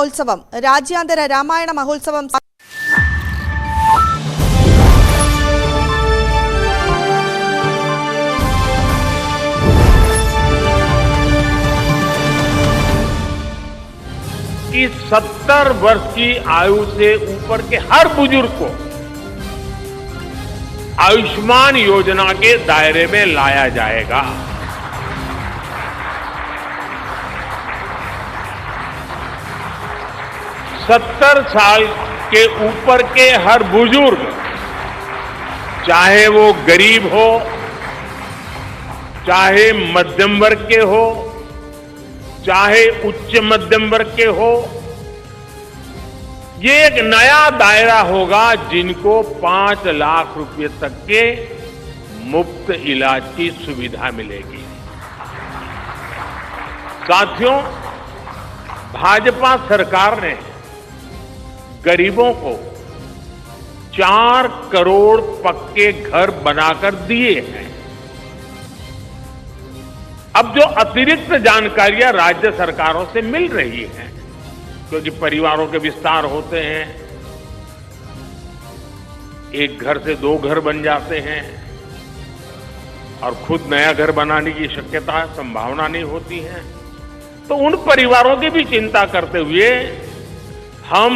മഹോത്സവം രാജ്യാന്തര രാമായണ മഹോത്സവം कि 70 वर्ष की आयु से ऊपर के हर बुजुर्ग को आयुष्मान योजना के दायरे में लाया जाएगा। सत्तर साल के ऊपर के हर बुजुर्ग, चाहे वो गरीब हो, चाहे मध्यम वर्ग के हो, चाहे उच्च मध्यम वर्ग के हो, ये एक नया दायरा होगा जिनको 5 लाख रुपए तक के मुफ्त इलाज की सुविधा मिलेगी। साथियों, भाजपा सरकार ने गरीबों को 4 करोड़ पक्के घर बनाकर दिए हैं। अब जो अतिरिक्त जानकारियां राज्य सरकारों से मिल रही हैं, क्योंकि परिवारों के विस्तार होते हैं, एक घर से 2 घर बन जाते हैं और खुद नया घर बनाने की शक्यता संभावना नहीं होती है, तो उन परिवारों की भी चिंता करते हुए हम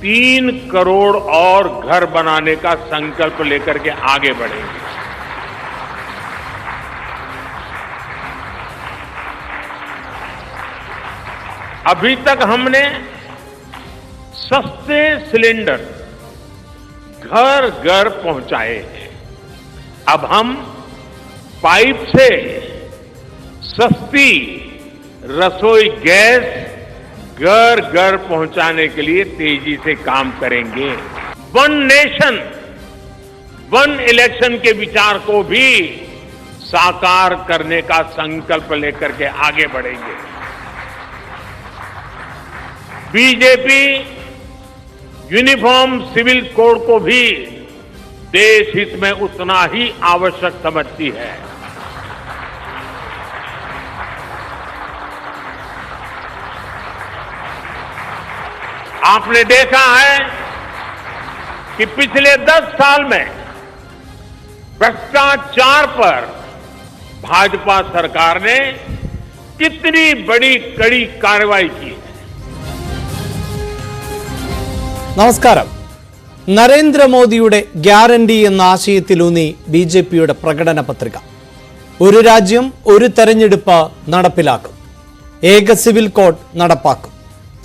3 करोड़ और घर बनाने का संकल्प लेकर के आगे बढ़ेंगे। अभी तक हमने सस्ते सिलेंडर घर घर पहुंचाए हैं। अब हम पाइप से सस्ती रसोई गैस घर घर पहुंचाने के लिए तेजी से काम करेंगे। वन नेशन वन इलेक्शन के विचार को भी साकार करने का संकल्प लेकर के आगे बढ़ेंगे। बीजेपी यूनिफॉर्म सिविल कोड को भी देश हित में उतना ही आवश्यक समझती है। आपने देखा है कि पिछले 10 साल में भ्रष्टाचार पर भाजपा सरकार ने कितनी बड़ी कड़ी कार्रवाई की है। നമസ്കാരം. നരേന്ദ്രമോദിയുടെ ഗ്യാരണ്ടി എന്ന ആശയത്തിലൂന്നി ബിജെപിയുടെ പ്രകടന പത്രിക. ഒരു രാജ്യം ഒരു തെരഞ്ഞെടുപ്പ് നടപ്പിലാക്കും. ഏക സിവിൽ കോഡ് നടപ്പാക്കും.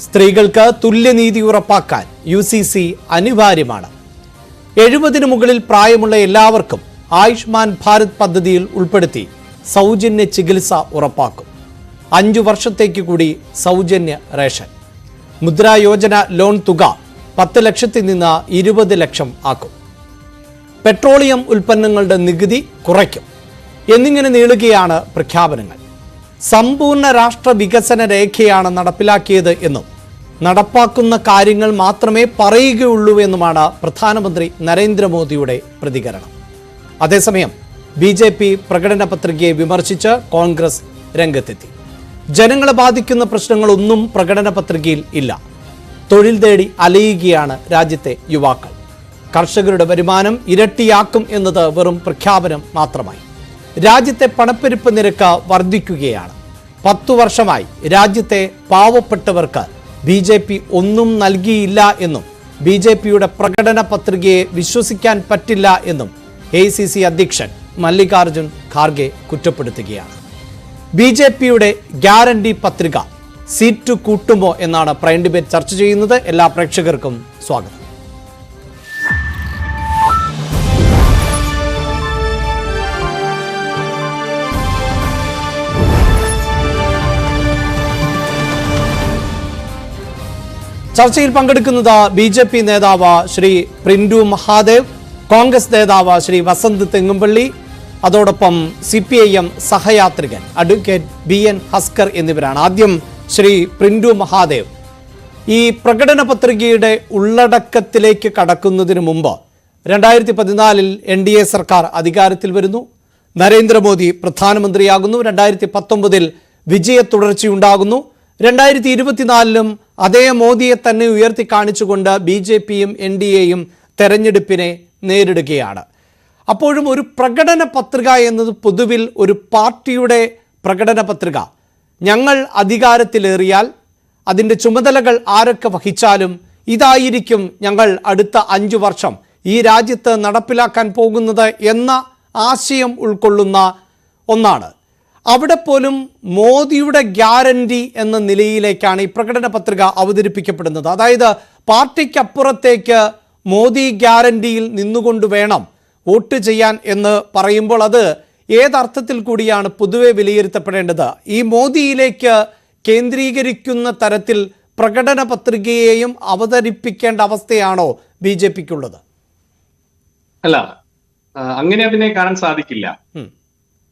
സ്ത്രീകൾക്ക് തുല്യനീതി ഉറപ്പാക്കാൻ UCC അനിവാര്യമാണ്. 70-ന് മുകളിൽ പ്രായമുള്ള എല്ലാവർക്കും ആയുഷ്മാൻ ഭാരത് പദ്ധതിയിൽ ഉൾപ്പെടുത്തി സൗജന്യ ചികിത്സ ഉറപ്പാക്കും. 5 വർഷത്തേക്ക് കൂടി സൗജന്യ റേഷൻ. മുദ്രാ യോജന ലോൺ തുക 10 ലക്ഷത്തിൽ നിന്ന് 20 ലക്ഷം ആക്കും. പെട്രോളിയം ഉൽപ്പന്നങ്ങളുടെ നികുതി കുറയ്ക്കും. എന്നിങ്ങനെ നീളുകയാണ് പ്രഖ്യാപനങ്ങൾ. സമ്പൂർണ്ണ രാഷ്ട്ര വികസന രേഖയാണ് നടപ്പിലാക്കിയത് എന്നും നടപ്പാക്കുന്ന കാര്യങ്ങൾ മാത്രമേ പറയുകയുള്ളൂ എന്നുമാണ് പ്രധാനമന്ത്രി നരേന്ദ്രമോദിയുടെ പ്രതികരണം. അതേസമയം BJP പ്രകടന പത്രികയെ വിമർശിച്ച് കോൺഗ്രസ് രംഗത്തെത്തി. ജനങ്ങളെ ബാധിക്കുന്ന പ്രശ്നങ്ങളൊന്നും പ്രകടന പത്രികയിൽ ഇല്ല. തൊഴിൽ തേടി അലയുകയാണ് രാജ്യത്തെ യുവാക്കൾ. കർഷകരുടെ വരുമാനം ഇരട്ടിയാക്കും എന്നത് വെറും പ്രഖ്യാപനം മാത്രമായി. രാജ്യത്തെ പണപ്പെരുപ്പ് നിരക്ക് വർദ്ധിക്കുകയാണ്. 10 വർഷമായി രാജ്യത്തെ പാവപ്പെട്ടവർക്ക് BJP ഒന്നും നൽകിയില്ല എന്നും BJPയുടെ പ്രകടന പത്രികയെ വിശ്വസിക്കാൻ പറ്റില്ല എന്നും ACC അധ്യക്ഷൻ മല്ലികാർജുൻ ഖാർഗെ കുറ്റപ്പെടുത്തുകയാണ്. BJPയുടെ ഗ്യാരണ്ടി പത്രിക സീറ്റ് കൂട്ടുമോ എന്നാണ് പ്രൈം ഡിബേറ്റ് ചർച്ച ചെയ്യുന്നത്. എല്ലാ പ്രേക്ഷകർക്കും സ്വാഗതം. ചർച്ചയിൽ പങ്കെടുക്കുന്നത് BJP നേതാവ് ശ്രീ പ്രിന്റു മഹാദേവ്, കോൺഗ്രസ് നേതാവ് ശ്രീ വസന്ത് തെങ്ങുംപള്ളി, അതോടൊപ്പം CPIM സഹയാത്രികൻ അഡ്വക്കേറ്റ് BN ഹസ്കർ എന്നിവരാണ്. ആദ്യം ശ്രീ പ്രിന്റു മഹാദേവ്, ഈ പ്രകടന പത്രികയുടെ ഉള്ളടക്കത്തിലേക്ക് കടക്കുന്നതിന് മുമ്പ് 2014 NDA സർക്കാർ അധികാരത്തിൽ വരുന്നു. നരേന്ദ്രമോദി പ്രധാനമന്ത്രിയാകുന്നു. 2019 വിജയ തുടർച്ചയുണ്ടാകുന്നു. 2024 അതേ മോദിയെ തന്നെ ഉയർത്തി കാണിച്ചുകൊണ്ട് BJPയും NDAയും തെരഞ്ഞെടുപ്പിനെ നേരിടുകയാണ്. അപ്പോഴും ഒരു പ്രകടന പത്രിക എന്നത് പൊതുവിൽ ഒരു പാർട്ടിയുടെ പ്രകടന പത്രിക, ഞങ്ങൾ അധികാരത്തിലേറിയാൽ അതിൻ്റെ ചുമതലകൾ ആരൊക്കെ വഹിച്ചാലും ഇതായിരിക്കും ഞങ്ങൾ അടുത്ത 5 വർഷം ഈ രാജ്യത്ത് നടപ്പിലാക്കാൻ പോകുന്നത് എന്ന ആശയം ഉൾക്കൊള്ളുന്ന ഒന്നാണ്. അവിടെ പോലും മോദിയുടെ ഗ്യാരണ്ടി എന്ന നിലയിലേക്കാണ് ഈ പ്രകടന പത്രിക അവതരിപ്പിക്കപ്പെടുന്നത്. അതായത് പാർട്ടിക്കപ്പുറത്തേക്ക് മോദി ഗ്യാരണ്ടിയിൽ നിന്നുകൊണ്ട് വേണം വോട്ട് ചെയ്യാൻ എന്ന് പറയുമ്പോൾ അത് ഏതർത്ഥത്തിൽ കൂടിയാണ് പൊതുവെ വിലയിരുത്തപ്പെടേണ്ടത്? ഈ മോദിയിലേക്ക് കേന്ദ്രീകരിക്കുന്ന തരത്തിൽ പ്രകടന പത്രികയെയും അവതരിപ്പിക്കേണ്ട അവസ്ഥയാണോ BJPക്കുള്ളത്? അല്ല, അങ്ങനെ അതിനെ കാണാൻ സാധിക്കില്ല.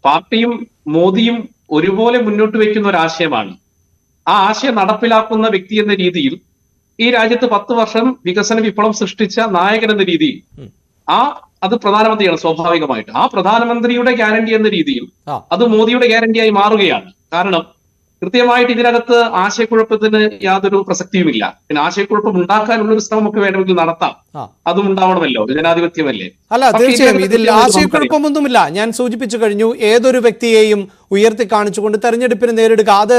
പാർട്ടിയും മോദിയും ഒരുപോലെ മുന്നോട്ട് വയ്ക്കുന്ന ഒരു ആശയമാണ്. ആ ആശയം നടപ്പിലാക്കുന്ന വ്യക്തി എന്ന രീതിയിൽ ഈ രാജ്യത്ത് 10 വർഷം വികസന വിപ്ലവം സൃഷ്ടിച്ച നായകൻ എന്ന രീതിയിൽ അത് പ്രധാനമന്ത്രിയാണ്. സ്വാഭാവികമായിട്ട് ആ പ്രധാനമന്ത്രിയുടെ ഗ്യാരണ്ടി എന്ന രീതിയിൽ അത് മോദിയുടെ ഗ്യാരണ്ടിയായി മാറുകയാണ്. കാരണം കൃത്യമായിട്ട് ഇതിനകത്ത് ആശയക്കുഴപ്പത്തിന് യാതൊരു പ്രസക്തിയുമില്ല. പിന്നെ ആശയക്കുഴപ്പം ഉണ്ടാക്കാനുള്ള ഒരു ശ്രമം ഒക്കെ വേണമെങ്കിൽ നടത്താം, അതും ഉണ്ടാവണമല്ലോ, ജനാധിപത്യമല്ലേ. അല്ല, തീർച്ചയായും ഇതിൽ ആശയക്കുഴപ്പമൊന്നുമില്ല. ഞാൻ സൂചിപ്പിച്ചു കഴിഞ്ഞു, ഏതൊരു വ്യക്തിയെയും ഉയർത്തി കാണിച്ചുകൊണ്ട് തെരഞ്ഞെടുപ്പിന് നേരിടുക അത്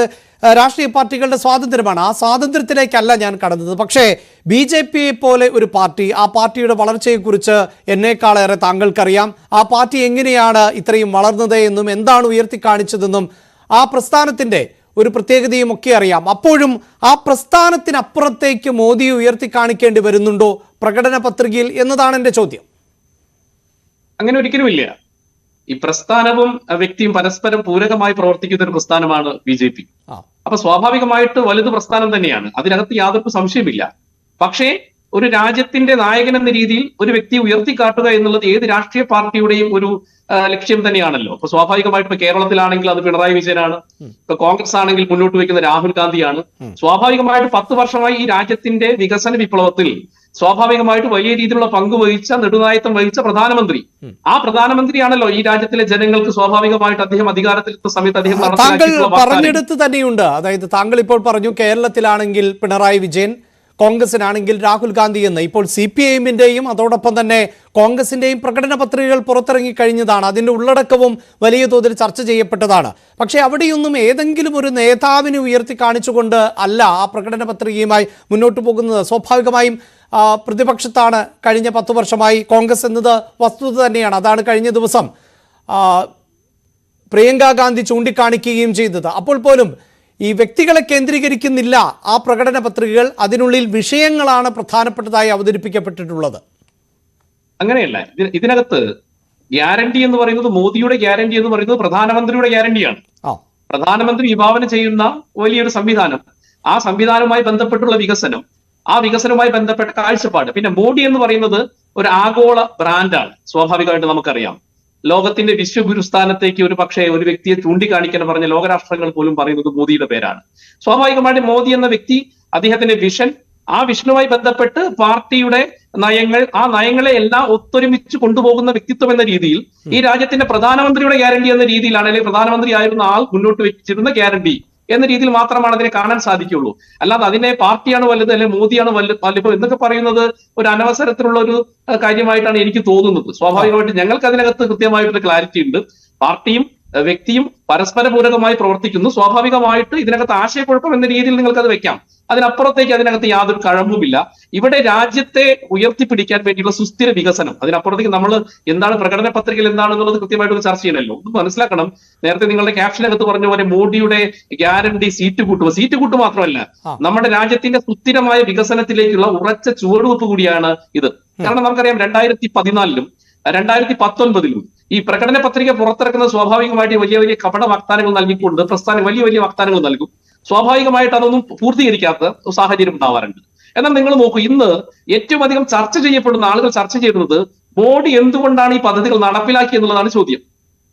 രാഷ്ട്രീയ പാർട്ടികളുടെ സ്വാതന്ത്ര്യമാണ്. ആ സ്വാതന്ത്ര്യത്തിലേക്കല്ല ഞാൻ കടന്നത്. പക്ഷേ BJP പോലെ ഒരു പാർട്ടി, ആ പാർട്ടിയുടെ വളർച്ചയെക്കുറിച്ച് എന്നേക്കാളേറെ താങ്കൾക്കറിയാം. ആ പാർട്ടി എങ്ങനെയാണ് ഇത്രയും വളർന്നത് എന്നും എന്താണ് ഉയർത്തി കാണിച്ചതെന്നും ആ പ്രസ്ഥാനത്തിൻ്റെ ഒരു പ്രത്യേകതയും ഒക്കെ അറിയാം. അപ്പോഴും ആ പ്രസ്ഥാനത്തിനപ്പുറത്തേക്ക് മോദിയെ ഉയർത്തി കാണിക്കേണ്ടി വരുന്നുണ്ടോ പ്രകടന പത്രികയിൽ എന്നതാണ് എൻ്റെ ചോദ്യം. അങ്ങനെ ഒരിക്കലും ഇല്ല. ഈ പ്രസ്ഥാനവും വ്യക്തിയും പരസ്പരം പൂരകമായി പ്രവർത്തിക്കുന്ന ഒരു പ്രസ്ഥാനമാണ് BJP. അപ്പൊ സ്വാഭാവികമായിട്ട് വലുത് പ്രസ്ഥാനം തന്നെയാണ്, അതിനകത്ത് യാതൊരു സംശയമില്ല. പക്ഷേ ഒരു രാജ്യത്തിന്റെ നായകൻ എന്ന രീതിയിൽ ഒരു വ്യക്തിയെ ഉയർത്തിക്കാട്ടുക എന്നുള്ളത് ഏത് രാഷ്ട്രീയ പാർട്ടിയുടെയും ഒരു ലക്ഷ്യം തന്നെയാണല്ലോ. അപ്പൊ സ്വാഭാവികമായിട്ട് ഇപ്പൊ കേരളത്തിലാണെങ്കിൽ അത് പിണറായി വിജയനാണ്, ഇപ്പൊ കോൺഗ്രസ് ആണെങ്കിൽ മുന്നോട്ട് വയ്ക്കുന്ന രാഹുൽ ഗാന്ധിയാണ്. സ്വാഭാവികമായിട്ട് 10 വർഷമായി ഈ രാജ്യത്തിന്റെ വികസന വിപ്ലവത്തിൽ സ്വാഭാവികമായിട്ട് വലിയ രീതിയിലുള്ള പങ്ക് വഹിച്ച, നെടുനായത്വം വഹിച്ച പ്രധാനമന്ത്രി, ആ പ്രധാനമന്ത്രിയാണല്ലോ ഈ രാജ്യത്തിലെ ജനങ്ങൾക്ക് സ്വാഭാവികമായിട്ട് അദ്ദേഹം അധികാരത്തിലെത്തുന്ന സമയത്ത് അദ്ദേഹം താങ്കൾ പറഞ്ഞെടുത്ത് തന്നെയുണ്ട്. അതായത് താങ്കൾ ഇപ്പോൾ പറഞ്ഞു കേരളത്തിലാണെങ്കിൽ പിണറായി വിജയൻ, കോൺഗ്രസിനാണെങ്കിൽ രാഹുൽ ഗാന്ധി എന്ന്. ഇപ്പോൾ CPIഎമ്മിൻ്റെയും അതോടൊപ്പം തന്നെ കോൺഗ്രസിൻ്റെയും പ്രകടന പത്രികകൾ പുറത്തിറങ്ങി കഴിഞ്ഞതാണ്. അതിൻ്റെ ഉള്ളടക്കവും വലിയ തോതിൽ ചർച്ച ചെയ്യപ്പെട്ടതാണ്. പക്ഷേ അവിടെയൊന്നും ഏതെങ്കിലും ഒരു നേതാവിനെ ഉയർത്തി കാണിച്ചുകൊണ്ട് അല്ല ആ പ്രകടന പത്രികയുമായി മുന്നോട്ട് പോകുന്നത്. സ്വാഭാവികമായും പ്രതിപക്ഷത്താണ് കഴിഞ്ഞ 10 വർഷമായി കോൺഗ്രസ് എന്നത് വസ്തുത തന്നെയാണ്. അതാണ് കഴിഞ്ഞ ദിവസം പ്രിയങ്ക ഗാന്ധി ചൂണ്ടിക്കാണിക്കുകയും ചെയ്തത്. അപ്പോൾ പോലും ഈ വ്യക്തികളെ കേന്ദ്രീകരിക്കുന്നില്ല ആ പ്രകടന പത്രികകൾ, അതിനുള്ളിൽ വിഷയങ്ങളാണ് പ്രധാനപ്പെട്ടതായി അവതരിപ്പിക്കപ്പെട്ടിട്ടുള്ളത്. അങ്ങനെയല്ല, ഇതിനകത്ത് ഗ്യാരണ്ടി എന്ന് പറയുന്നത്, മോദിയുടെ ഗ്യാരണ്ടി എന്ന് പറയുന്നത് പ്രധാനമന്ത്രിയുടെ ഗ്യാരണ്ടിയാണ്. പ്രധാനമന്ത്രി വിഭാവന ചെയ്യുന്ന വലിയൊരു സംവിധാനം, ആ സംവിധാനവുമായി ബന്ധപ്പെട്ടുള്ള വികസനം, ആ വികസനവുമായി ബന്ധപ്പെട്ട കാഴ്ചപ്പാട്. പിന്നെ മോഡി എന്ന് പറയുന്നത് ഒരു ആഗോള ബ്രാൻഡാണ്. സ്വാഭാവികമായിട്ട് നമുക്കറിയാം, ലോകത്തിന്റെ വിശ്വഗുരുസ്ഥാനത്തേക്ക് ഒരു പക്ഷേ ഒരു വ്യക്തിയെ ചൂണ്ടിക്കാണിക്കാൻ പറഞ്ഞ ലോകരാഷ്ട്രങ്ങൾ പോലും പറയുന്നത് മോദിയുടെ പേരാണ്. സ്വാഭാവികമായിട്ട് മോദി എന്ന വ്യക്തി, അദ്ദേഹത്തിന്റെ വിഷൻ, ആ വിഷനുമായി ബന്ധപ്പെട്ട് പാർട്ടിയുടെ നയങ്ങൾ, ആ നയങ്ങളെ എല്ലാം ഒത്തൊരുമിച്ച് കൊണ്ടുപോകുന്ന വ്യക്തിത്വം എന്ന രീതിയിൽ ഈ രാജ്യത്തിന്റെ പ്രധാനമന്ത്രിയുടെ ഗ്യാരണ്ടി എന്ന രീതിയിലാണ്, അല്ലെങ്കിൽ പ്രധാനമന്ത്രി ആയിരുന്ന ആൾ മുന്നോട്ട് വെച്ചിരുന്ന ഗ്യാരണ്ടി എന്ന രീതിയിൽ മാത്രമാണ് അതിനെ കാണാൻ സാധിക്കുള്ളൂ. അല്ലാതെ അതിനെ പാർട്ടിയാണ് വലുത് അല്ലെങ്കിൽ മോദിയാണ് വലുത് എന്നൊക്കെ പറയുന്നത് ഒരു അനവസരത്തിലുള്ള ഒരു കാര്യമായിട്ടാണ് എനിക്ക് തോന്നുന്നത്. സ്വാഭാവികമായിട്ട് ഞങ്ങൾക്ക് അതിനകത്ത് കൃത്യമായിട്ടൊരു ക്ലാരിറ്റി ഉണ്ട്. പാർട്ടിയും വ്യക്തിയും പരസ്പര പൂരകമായി പ്രവർത്തിക്കുന്നു. സ്വാഭാവികമായിട്ട് ഇതിനകത്ത് ആശയക്കുഴപ്പം എന്ന രീതിയിൽ നിങ്ങൾക്ക് അത് വെക്കാം. അതിനപ്പുറത്തേക്ക് അതിനകത്ത് യാതൊരു കഴമ്പുമില്ല. ഇവിടെ രാജ്യത്തെ ഉയർത്തിപ്പിടിക്കാൻ വേണ്ടിയുള്ള സുസ്ഥിര വികസനം, അതിനപ്പുറത്തേക്ക് നമ്മൾ എന്താണ് പ്രകടന പത്രികയിൽ എന്താണെന്നുള്ളത് കൃത്യമായിട്ട് ഒരു ചർച്ച ചെയ്യണമല്ലോ. ഒന്ന് മനസ്സിലാക്കണം, നേരത്തെ നിങ്ങളുടെ ക്യാപ്ഷനകത്ത് പറഞ്ഞ പോലെ മോഡിയുടെ ഗ്യാരണ്ടി സീറ്റ് കൂട്ട് മാത്രമല്ല, നമ്മുടെ രാജ്യത്തിന്റെ സുസ്ഥിരമായ വികസനത്തിലേക്കുള്ള ഉറച്ച ചുവടുവെപ്പ് കൂടിയാണ് ഇത്. കാരണം നമുക്കറിയാം 2014-ലും 2019-ലും ഈ പ്രകടന പത്രിക പുറത്തിറക്കുന്നത് സ്വാഭാവികമായിട്ട് വലിയ വലിയ കപട വാഗ്ദാനങ്ങൾ നൽകിക്കൊണ്ട് പ്രസ്ഥാനം വലിയ വലിയ വാഗ്ദാനങ്ങൾ നൽകും. സ്വാഭാവികമായിട്ട് അതൊന്നും പൂർത്തീകരിക്കാത്ത സാഹചര്യം ഉണ്ടാവാറുണ്ട്. എന്നാൽ നിങ്ങൾ നോക്കൂ, ഇന്ന് ഏറ്റവും അധികം ചർച്ച ചെയ്യപ്പെടുന്ന ആളുകൾ ചർച്ച ചെയ്യുന്നത് മോഡി എന്തുകൊണ്ടാണ് ഈ പദ്ധതികൾ നടപ്പിലാക്കി എന്നുള്ളതാണ് ചോദ്യം.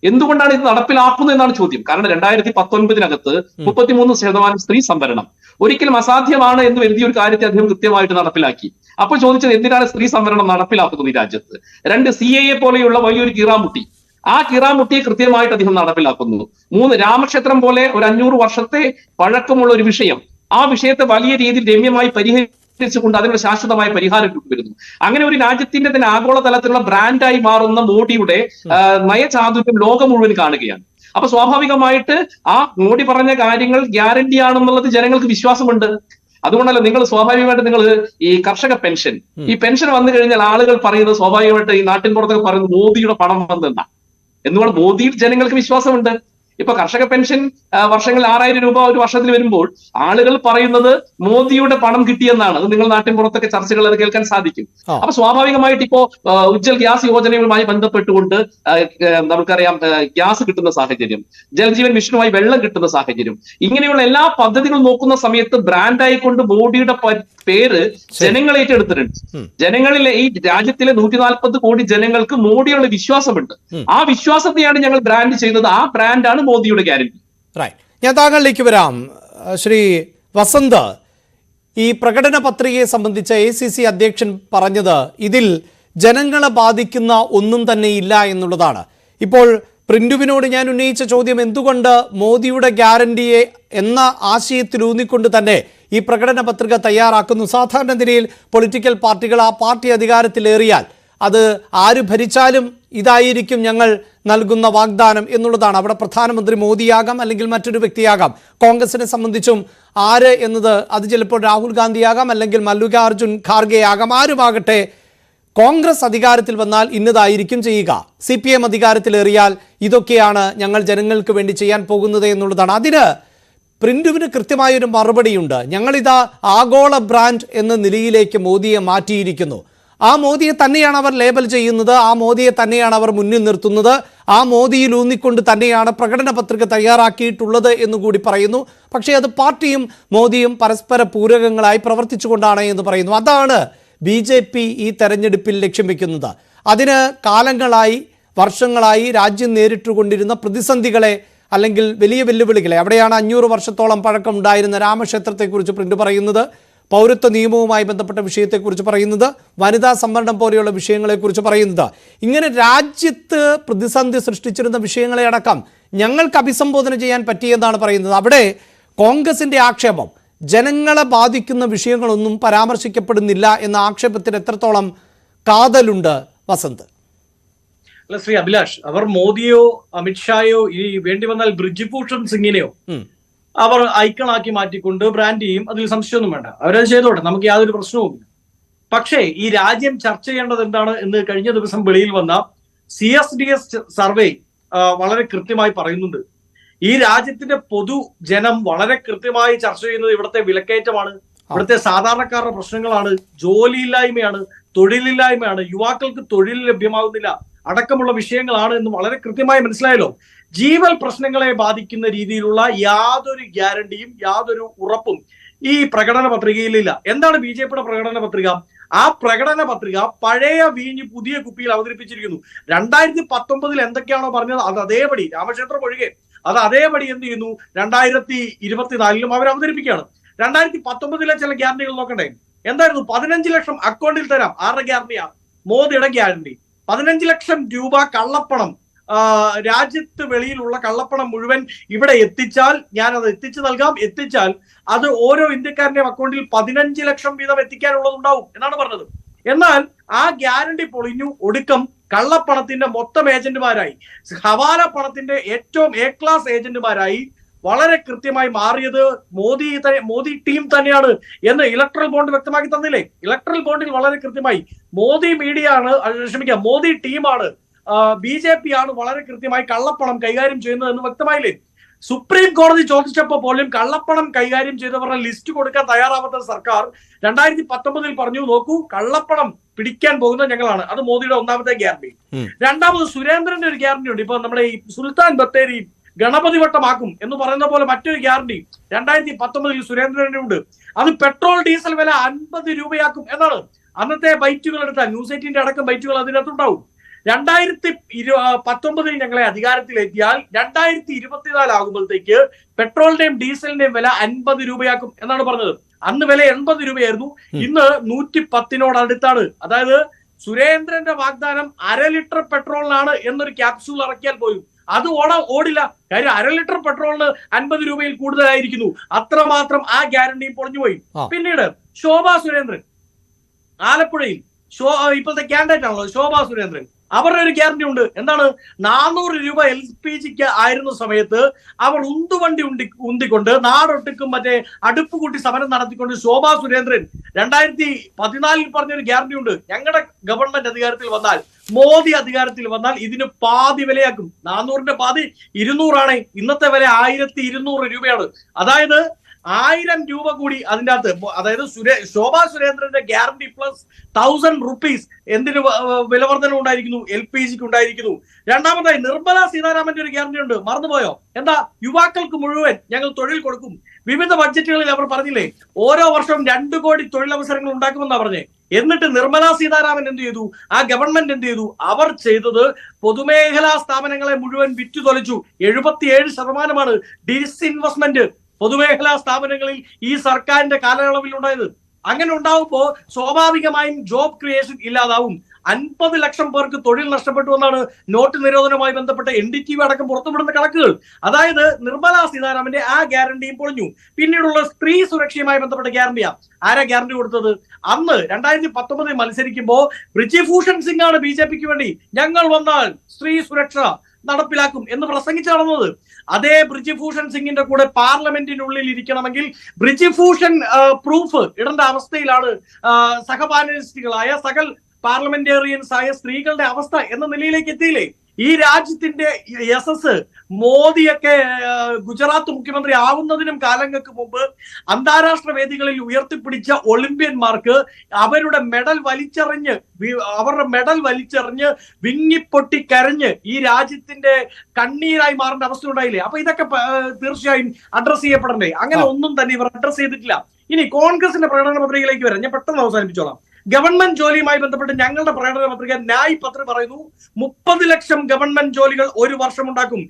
എന്തുകൊണ്ടാണ് ഇത് നടപ്പിലാക്കുന്നത് എന്നാണ് ചോദ്യം. കാരണം 2019-നകത്ത് 33% സ്ത്രീ സംവരണം ഒരിക്കലും അസാധ്യമാണ് എന്ന് എഴുതിയ ഒരു കാര്യത്തെ അദ്ദേഹം കൃത്യമായിട്ട് നടപ്പിലാക്കി. അപ്പോൾ ചോദിച്ചത് എന്തിനാണ് സ്ത്രീ സംവരണം നടപ്പിലാക്കുന്നത് ഈ രാജ്യത്ത്? 2 CAA പോലെയുള്ള വലിയൊരു കീറാമുട്ടി, ആ കീറാമുട്ടിയെ കൃത്യമായിട്ട് അദ്ദേഹം നടപ്പിലാക്കുന്നു. 3 രാമക്ഷേത്രം പോലെ ഒരു 500 വർഷത്തെ പഴക്കമുള്ള ഒരു വിഷയം, ആ വിഷയത്തെ വലിയ രീതിയിൽ രമ്യമായി പരിഹരിച്ചുകൊണ്ട് അതിനുള്ള ശാശ്വതമായ പരിഹാരം കൊണ്ടുവരുന്നു. അങ്ങനെ ഒരു രാജ്യത്തിന്റെ തന്നെ ആഗോളതലത്തിലുള്ള ബ്രാൻഡായി മാറുന്ന മോഡിയുടെ നയചാതുര്യം ലോകം മുഴുവൻ കാണുകയാണ്. അപ്പൊ സ്വാഭാവികമായിട്ട് ആ മോഡി പറഞ്ഞ കാര്യങ്ങൾ ഗ്യാരണ്ടി ആണെന്നുള്ളത് ജനങ്ങൾക്ക് വിശ്വാസമുണ്ട്. അതുകൊണ്ടല്ല നിങ്ങൾ സ്വാഭാവികമായിട്ട് നിങ്ങൾ ഈ കർഷക പെൻഷൻ, ഈ പെൻഷൻ വന്നു കഴിഞ്ഞാൽ ആളുകൾ പറയുന്നത് സ്വാഭാവികമായിട്ട് ഈ നാട്ടിൻ പുറത്തൊക്കെ പറയുന്നത് മോദിയുടെ പണം വന്നെന്നാ. എന്തുകൊണ്ട് മോദിയിൽ ജനങ്ങൾക്ക് വിശ്വാസമുണ്ട്. ഇപ്പൊ കർഷക പെൻഷൻ വർഷങ്ങളിൽ 6000 രൂപ ഒരു വർഷത്തിൽ വരുമ്പോൾ ആളുകൾ പറയുന്നത് മോദിയുടെ പണം കിട്ടിയെന്നാണ്. അത് നിങ്ങൾ നാട്ടിൻ പുറത്തൊക്കെ ചർച്ചകൾ അത് കേൾക്കാൻ സാധിക്കും. അപ്പൊ സ്വാഭാവികമായിട്ട് ഇപ്പോ ഉജ്ജൽ ഗ്യാസ് യോജനയുമായി ബന്ധപ്പെട്ടുകൊണ്ട് നമുക്കറിയാം ഗ്യാസ് കിട്ടുന്ന സാഹചര്യം, ജൽജീവൻ മിഷനുമായി വെള്ളം കിട്ടുന്ന സാഹചര്യം, ഇങ്ങനെയുള്ള എല്ലാ പദ്ധതികളും നോക്കുന്ന സമയത്ത് ബ്രാൻഡായിക്കൊണ്ട് മോഡിയുടെ പേര് ജനങ്ങൾ ഏറ്റെടുത്തിട്ടുണ്ട്. ജനങ്ങളിലെ ഈ രാജ്യത്തിലെ 140 കോടി ജനങ്ങൾക്ക് മോഡിയുള്ള വിശ്വാസമുണ്ട്. ആ വിശ്വാസത്തെയാണ് ഞങ്ങൾ ബ്രാൻഡ് ചെയ്യുന്നത്. ആ ബ്രാൻഡാണ് മോദിയുടെ ഗ്യാരണ്ടി. ഞാൻ താങ്കളിലേക്ക് വരാം. ശ്രീ വസന്ത്, ഈ പ്രകടന പത്രികയെ സംബന്ധിച്ച ACC അധ്യക്ഷൻ പറഞ്ഞത് ഇതിൽ ജനങ്ങളെ ബാധിക്കുന്ന ഒന്നും തന്നെ ഇല്ല എന്നുള്ളതാണ്. ഇപ്പോൾ പ്രിന്റുവിനോട് ഞാൻ ഉന്നയിച്ച ചോദ്യം, എന്തുകൊണ്ട് മോദിയുടെ ഗ്യാരണ്ടിയെ എന്ന ആശയത്തിലൂന്നിക്കൊണ്ട് തന്നെ ഈ പ്രകടന പത്രിക തയ്യാറാക്കുന്നു? സാധാരണ നിലയിൽ പൊളിറ്റിക്കൽ പാർട്ടികൾ ആ പാർട്ടി അധികാരത്തിലേറിയാൽ അത് ആര് ഭരിച്ചാലും ഇതായിരിക്കും ഞങ്ങൾ നൽകുന്ന വാഗ്ദാനം എന്നുള്ളതാണ്. അവിടെ പ്രധാനമന്ത്രി മോദിയാകാം, അല്ലെങ്കിൽ മറ്റൊരു വ്യക്തിയാകാം. കോൺഗ്രസിനെ സംബന്ധിച്ചും ആര് എന്നത് അത് ചിലപ്പോൾ രാഹുൽ ഗാന്ധിയാകാം, അല്ലെങ്കിൽ മല്ലികാർജുൻ ഖാർഗെ ആകാം. ആരുമാകട്ടെ, കോൺഗ്രസ് അധികാരത്തിൽ വന്നാൽ ഇന്നതായിരിക്കും ചെയ്യുക. CPM അധികാരത്തിലേറിയാൽ ഇതൊക്കെയാണ് ഞങ്ങൾ ജനങ്ങൾക്ക് വേണ്ടി ചെയ്യാൻ പോകുന്നത് എന്നുള്ളതാണ്. അതിന് പ്രിന്റുവിന് കൃത്യമായൊരു മറുപടിയുണ്ട്. ഞങ്ങളിതാ ആഗോള ബ്രാൻഡ് എന്ന നിലയിലേക്ക് മോദിയെ മാറ്റിയിരിക്കുന്നു. ആ മോദിയെ തന്നെയാണ് അവർ ലേബൽ ചെയ്യുന്നത്, ആ മോദിയെ തന്നെയാണ് അവർ മുന്നിൽ നിർത്തുന്നത്, ആ മോദിയിൽ ഊന്നിക്കൊണ്ട് തന്നെയാണ് പ്രകടന പത്രിക തയ്യാറാക്കിയിട്ടുള്ളത് എന്നുകൂടി പറയുന്നു. പക്ഷേ അത് പാർട്ടിയും മോദിയും പരസ്പര പൂരകങ്ങളായി പ്രവർത്തിച്ചുകൊണ്ടാണ് എന്ന് പറയുന്നു. അതാണ് BJP ഈ തെരഞ്ഞെടുപ്പിൽ ലക്ഷ്യം വെക്കുന്നത്. അതിന് കാലങ്ങളായി, വർഷങ്ങളായി രാജ്യം നേരിട്ടുകൊണ്ടിരുന്ന പ്രതിസന്ധികളെ അല്ലെങ്കിൽ വലിയ വെല്ലുവിളികളെ, അവിടെയാണ് 500 വർഷത്തോളം പഴക്കം ഉണ്ടായിരുന്ന രാമക്ഷേത്രത്തെക്കുറിച്ച് പ്രിന്റ് പറയുന്നത്, പൗരത്വ നിയമവുമായി ബന്ധപ്പെട്ട വിഷയത്തെക്കുറിച്ച് പറയുന്നത്, വനിതാ സംവരണം പോലെയുള്ള വിഷയങ്ങളെക്കുറിച്ച് പറയുന്നത്. ഇങ്ങനെ രാജ്യത്ത് പ്രതിസന്ധി സൃഷ്ടിച്ചിരുന്ന വിഷയങ്ങളെ അടക്കം ഞങ്ങൾക്ക് അഭിസംബോധന ചെയ്യാൻ പറ്റിയെന്നാണ് പറയുന്നത്. അവിടെ കോൺഗ്രസിൻ്റെ ആക്ഷേപം ജനങ്ങളെ ബാധിക്കുന്ന വിഷയങ്ങളൊന്നും പരാമർശിക്കപ്പെടുന്നില്ല എന്ന ആക്ഷേപത്തിന് എത്രത്തോളം കാതലുണ്ട് വസന്ത്? അല്ല ശ്രീ അഭിലാഷ്, അവർ മോദിയോ അമിത്ഷായോ ഈ വേണ്ടി വന്നാൽ ബ്രിജ്ഭൂഷൺ സിംഗിനെയോ അവർ ഐക്കണാക്കി മാറ്റിക്കൊണ്ട് ബ്രാൻഡ് ചെയ്യും. അതിൽ സംശയമൊന്നും വേണ്ട, അവരത് ചെയ്തോട്ടെ, നമുക്ക് യാതൊരു പ്രശ്നവുമില്ല. പക്ഷേ ഈ രാജ്യം ചർച്ച ചെയ്യേണ്ടത് എന്താണ് എന്ന് കഴിഞ്ഞ ദിവസം വെളിയിൽ വന്ന CSDS സർവേ വളരെ കൃത്യമായി പറയുന്നുണ്ട്. ഈ രാജ്യത്തിന്റെ പൊതുജനം വളരെ കൃത്യമായി ചർച്ച ചെയ്യുന്നത് ഇവിടുത്തെ വിലക്കയറ്റമാണ്, ഇവിടുത്തെ സാധാരണക്കാരുടെ പ്രശ്നങ്ങളാണ്, ജോലിയില്ലായ്മയാണ്, തൊഴിലില്ലായ്മയാണ്, യുവാക്കൾക്ക് തൊഴിൽ ലഭ്യമാകുന്നില്ല അടക്കമുള്ള വിഷയങ്ങളാണ് എന്ന് വളരെ കൃത്യമായി മനസ്സിലായല്ലോ. ജീവൽ പ്രശ്നങ്ങളെ ബാധിക്കുന്ന രീതിയിലുള്ള യാതൊരു ഗ്യാരണ്ടിയും യാതൊരു ഉറപ്പും ഈ പ്രകടന പത്രികയിലില്ല. എന്താണ് BJPയുടെ പ്രകടന പത്രിക? ആ പ്രകടന പത്രിക പഴയ വീഞ്ഞ് പുതിയ കുപ്പിയിൽ അവതരിപ്പിച്ചിരിക്കുന്നു. 2019 എന്തൊക്കെയാണോ പറഞ്ഞത് അത് അതേപടി, രാമക്ഷേത്രം ഒഴികെ അത് അതേപടി എന്ത് ചെയ്യുന്നു, 2024 അവർ അവതരിപ്പിക്കുകയാണ്. 2019 ചില ഗ്യാരണ്ടികൾ നോക്കണ്ടേ? എന്തായിരുന്നു? 15 ലക്ഷം അക്കൗണ്ടിൽ തരാം. ആരുടെ ഗ്യാരണ്ടിയാണ്? മോദിയുടെ ഗ്യാരണ്ടി. 15 ലക്ഷം രൂപ കള്ളപ്പണം, രാജ്യത്ത് വെളിയിലുള്ള കള്ളപ്പണം മുഴുവൻ ഇവിടെ എത്തിച്ചാൽ ഞാൻ അത് എത്തിച്ചു നൽകാം, എത്തിച്ചാൽ അത് ഓരോ ഇന്ത്യക്കാരന്റെയും അക്കൗണ്ടിൽ 15 ലക്ഷം വീതം എത്തിക്കാനുള്ളതുണ്ടാവും എന്നാണ് പറഞ്ഞത്. എന്നാൽ ആ ഗ്യാരണ്ടി പൊളിഞ്ഞു. ഒടുക്കം കള്ളപ്പണത്തിന്റെ മൊത്തം ഏജന്റുമാരായി, ഹവാല പണത്തിന്റെ ഏറ്റവും A ക്ലാസ് ഏജന്റുമാരായി വളരെ കൃത്യമായി മാറിയത് മോദി ടീം തന്നെയാണ് എന്ന് ഇലക്ട്രൽ ബോണ്ട് വ്യക്തമാക്കി തന്നില്ലേ? ഇലക്ട്രൽ ബോണ്ടിൽ വളരെ കൃത്യമായി മോദി മീഡിയ ആണ്, മോദി ടീമാണ്, BJP ആണ് വളരെ കൃത്യമായി കള്ളപ്പണം കൈകാര്യം ചെയ്യുന്നത് എന്ന് വ്യക്തമായില്ലേ? സുപ്രീം കോടതി ചോദിച്ചപ്പോൾ പോലും കള്ളപ്പണം കൈകാര്യം ചെയ്തവരുടെ ലിസ്റ്റ് കൊടുക്കാൻ തയ്യാറാവാത്ത സർക്കാർ 2019 പറഞ്ഞു, നോക്കൂ കള്ളപ്പണം പിടിക്കാൻ പോകുന്നത് ഞങ്ങളാണ്. അത് മോദിയുടെ ഒന്നാമത്തെ ഗ്യാരണ്ടി. രണ്ടാമത് സുരേന്ദ്രന്റെ ഒരു ഗ്യാരണ്ടി ഉണ്ട്. ഇപ്പൊ നമ്മുടെ ഈ സുൽത്താൻ ബത്തേരി ഗണപതി വട്ടമാക്കും എന്ന് പറയുന്ന പോലെ മറ്റൊരു ഗ്യാരണ്ടി 2019 സുരേന്ദ്രന്റെ ഉണ്ട്. അത് പെട്രോൾ ഡീസൽ വില 50 രൂപയാക്കും എന്നാണ്. അന്നത്തെ ബൈറ്റുകൾ എടുത്താൽ ന്യൂസ് 18 അടക്കം ബൈറ്റുകൾ അതിനകത്തുണ്ടാവും. 2019 ഞങ്ങളെ അധികാരത്തിലെത്തിയാൽ 2024 ആകുമ്പോഴത്തേക്ക് പെട്രോളിന്റെയും ഡീസലിന്റെയും വില 50 രൂപയാക്കും എന്നാണ് പറഞ്ഞത്. അന്ന് വില 80 രൂപയായിരുന്നു, ഇന്ന് 110 അടുത്താണ്. അതായത് സുരേന്ദ്രന്റെ വാഗ്ദാനം 1/2 ലിറ്റർ പെട്രോളിനാണ് എന്നൊരു ക്യാപ്സ്യൂൾ ഇറക്കിയാൽ പോലും അത് ഓടില്ല. കാര്യം 1/2 ലിറ്റർ പെട്രോളിന് 50 രൂപയിൽ കൂടുതലായിരിക്കുന്നു. അത്രമാത്രം ആ ഗ്യാരണ്ടിയും പൊളിഞ്ഞുപോയി. പിന്നീട് ശോഭാ സുരേന്ദ്രൻ ആലപ്പുഴയിൽ ഇപ്പോഴത്തെ കാൻഡിഡേറ്റ് ആണല്ലോ ശോഭാ സുരേന്ദ്രൻ, അവരുടെ ഒരു ഗ്യാരണ്ടി ഉണ്ട്. എന്താണ്? 400 രൂപ LPGക്ക് ആയിരുന്ന സമയത്ത് അവർ ഉന്തുവണ്ടി ഉന്തിക്കൊണ്ട് നാടൊട്ടുക്കും മറ്റേ അടുപ്പ് കൂട്ടി സമരം നടത്തിക്കൊണ്ട് ശോഭാ സുരേന്ദ്രൻ 2014 പറഞ്ഞൊരു ഗ്യാരണ്ടി ഉണ്ട്. ഞങ്ങളുടെ ഗവൺമെന്റ് അധികാരത്തിൽ വന്നാൽ, മോദി അധികാരത്തിൽ വന്നാൽ ഇതിന് പാതി വിലയാക്കും. 400ന്റെ പാതി 200 ആണ്. ഇന്നത്തെ വില 1200 രൂപയാണ്. അതായത് 1000 രൂപ കൂടി അതിൻ്റെ അകത്ത്, അതായത് ശോഭാ സുരേന്ദ്രന്റെ ഗ്യാരണ്ടി പ്ലസ് 1000 റുപ്പീസ് എന്തിന് വിലവർധന ഉണ്ടായിരിക്കുന്നു? LPGക്ക് ഉണ്ടായിരിക്കുന്നു. രണ്ടാമതായി നിർമ്മല സീതാരാമന്റെ ഒരു ഗ്യാരണ്ടി ഉണ്ട്, മറന്നുപോയോ? എന്താ? യുവാക്കൾക്ക് മുഴുവൻ ഞങ്ങൾ തൊഴിൽ കൊടുക്കും. വിവിധ ബഡ്ജറ്റുകളിൽ അവർ പറഞ്ഞില്ലേ ഓരോ വർഷവും 2 കോടി തൊഴിലവസരങ്ങൾ ഉണ്ടാക്കുമെന്നാ പറഞ്ഞേ. എന്നിട്ട് നിർമ്മല സീതാരാമൻ എന്ത് ചെയ്തു? ആ ഗവൺമെന്റ് എന്ത് ചെയ്തു? അവർ ചെയ്തത് പൊതുമേഖലാ സ്ഥാപനങ്ങളെ മുഴുവൻ വിറ്റു തൊലച്ചു. 77% ഡിസ്ഇൻവെസ്റ്റ്മെന്റ് പൊതുമേഖലാ സ്ഥാപനങ്ങളിൽ ഈ സർക്കാരിന്റെ കാലയളവിൽ ഉണ്ടായത്. അങ്ങനെ ഉണ്ടാവുമ്പോൾ സ്വാഭാവികമായും ജോബ് ക്രിയേഷൻ ഇല്ലാതാവും. 50 ലക്ഷം പേർക്ക് തൊഴിൽ നഷ്ടപ്പെട്ടു എന്നാണ് നോട്ട് നിരോധനവുമായി ബന്ധപ്പെട്ട് NDTV അടക്കം പുറത്തുവിടുന്ന കണക്കുകൾ. അതായത് നിർമ്മല സീതാരാമന്റെ ആ ഗ്യാരണ്ടിയും പൊളിഞ്ഞു. പിന്നീടുള്ള സ്ത്രീ സുരക്ഷയുമായി ബന്ധപ്പെട്ട ഗ്യാരണ്ടിയാ. ആരാ ഗ്യാരണ്ടി കൊടുത്തത്? അന്ന് 2019 മത്സരിക്കുമ്പോൾ ബ്രിജിഭൂഷൺ സിംഗ് ആണ് BJPക്ക് വേണ്ടി ഞങ്ങൾ വന്നാൽ സ്ത്രീ സുരക്ഷ നടപ്പിലാക്കും എന്ന് പ്രസംഗിച്ചു നടന്നത്. അതേ ബ്രിജിഭൂഷൺ സിംഗിന്റെ കൂടെ പാർലമെന്റിനുള്ളിൽ ഇരിക്കണമെങ്കിൽ ബ്രിജിഭൂഷൺ പ്രൂഫ് ഇടേണ്ട അവസ്ഥയിലാണ് സഹപാനലിസ്റ്റുകളായ പാർലമെന്റേറിയൻസ് ആയ സ്ത്രീകളുടെ അവസ്ഥ എന്ന നിലയിലേക്ക് എത്തിയില്ലേ? ഈ രാജ്യത്തിന്റെ യശസ് മോദിയൊക്കെ ഗുജറാത്ത് മുഖ്യമന്ത്രി ആവുന്നതിനും കാലങ്ങൾക്ക് മുമ്പ് അന്താരാഷ്ട്ര വേദികളിൽ ഉയർത്തിപ്പിടിച്ച ഒളിമ്പ്യന്മാർക്ക് അവരുടെ മെഡൽ വലിച്ചെറിഞ്ഞ് വിങ്ങിപ്പൊട്ടി കരഞ്ഞ് ഈ രാജ്യത്തിന്റെ കണ്ണീരായി മാറേണ്ട അവസ്ഥ ഉണ്ടായില്ലേ? അപ്പൊ ഇതൊക്കെ തീർച്ചയായും അഡ്രസ് ചെയ്യപ്പെടണ്ടേ? അങ്ങനെ ഒന്നും തന്നെ ഇവർ അഡ്രസ് ചെയ്തിട്ടില്ല. ഇനി കോൺഗ്രസിന്റെ പ്രകടന പത്രികയിലേക്ക് വരാം. ഞാൻ പെട്ടെന്ന് അവസാനിപ്പിച്ചോളാം. ഗവൺമെന്റ് ജോലിയുമായി ബന്ധപ്പെട്ട് ഞങ്ങളുടെ പ്രകടന പത്രിക ന്യായ് പത്ര പറയുന്നു 30 ലക്ഷം ഗവൺമെന്റ് ജോലികൾ ഒരു വർഷം ഉണ്ടാക്കും.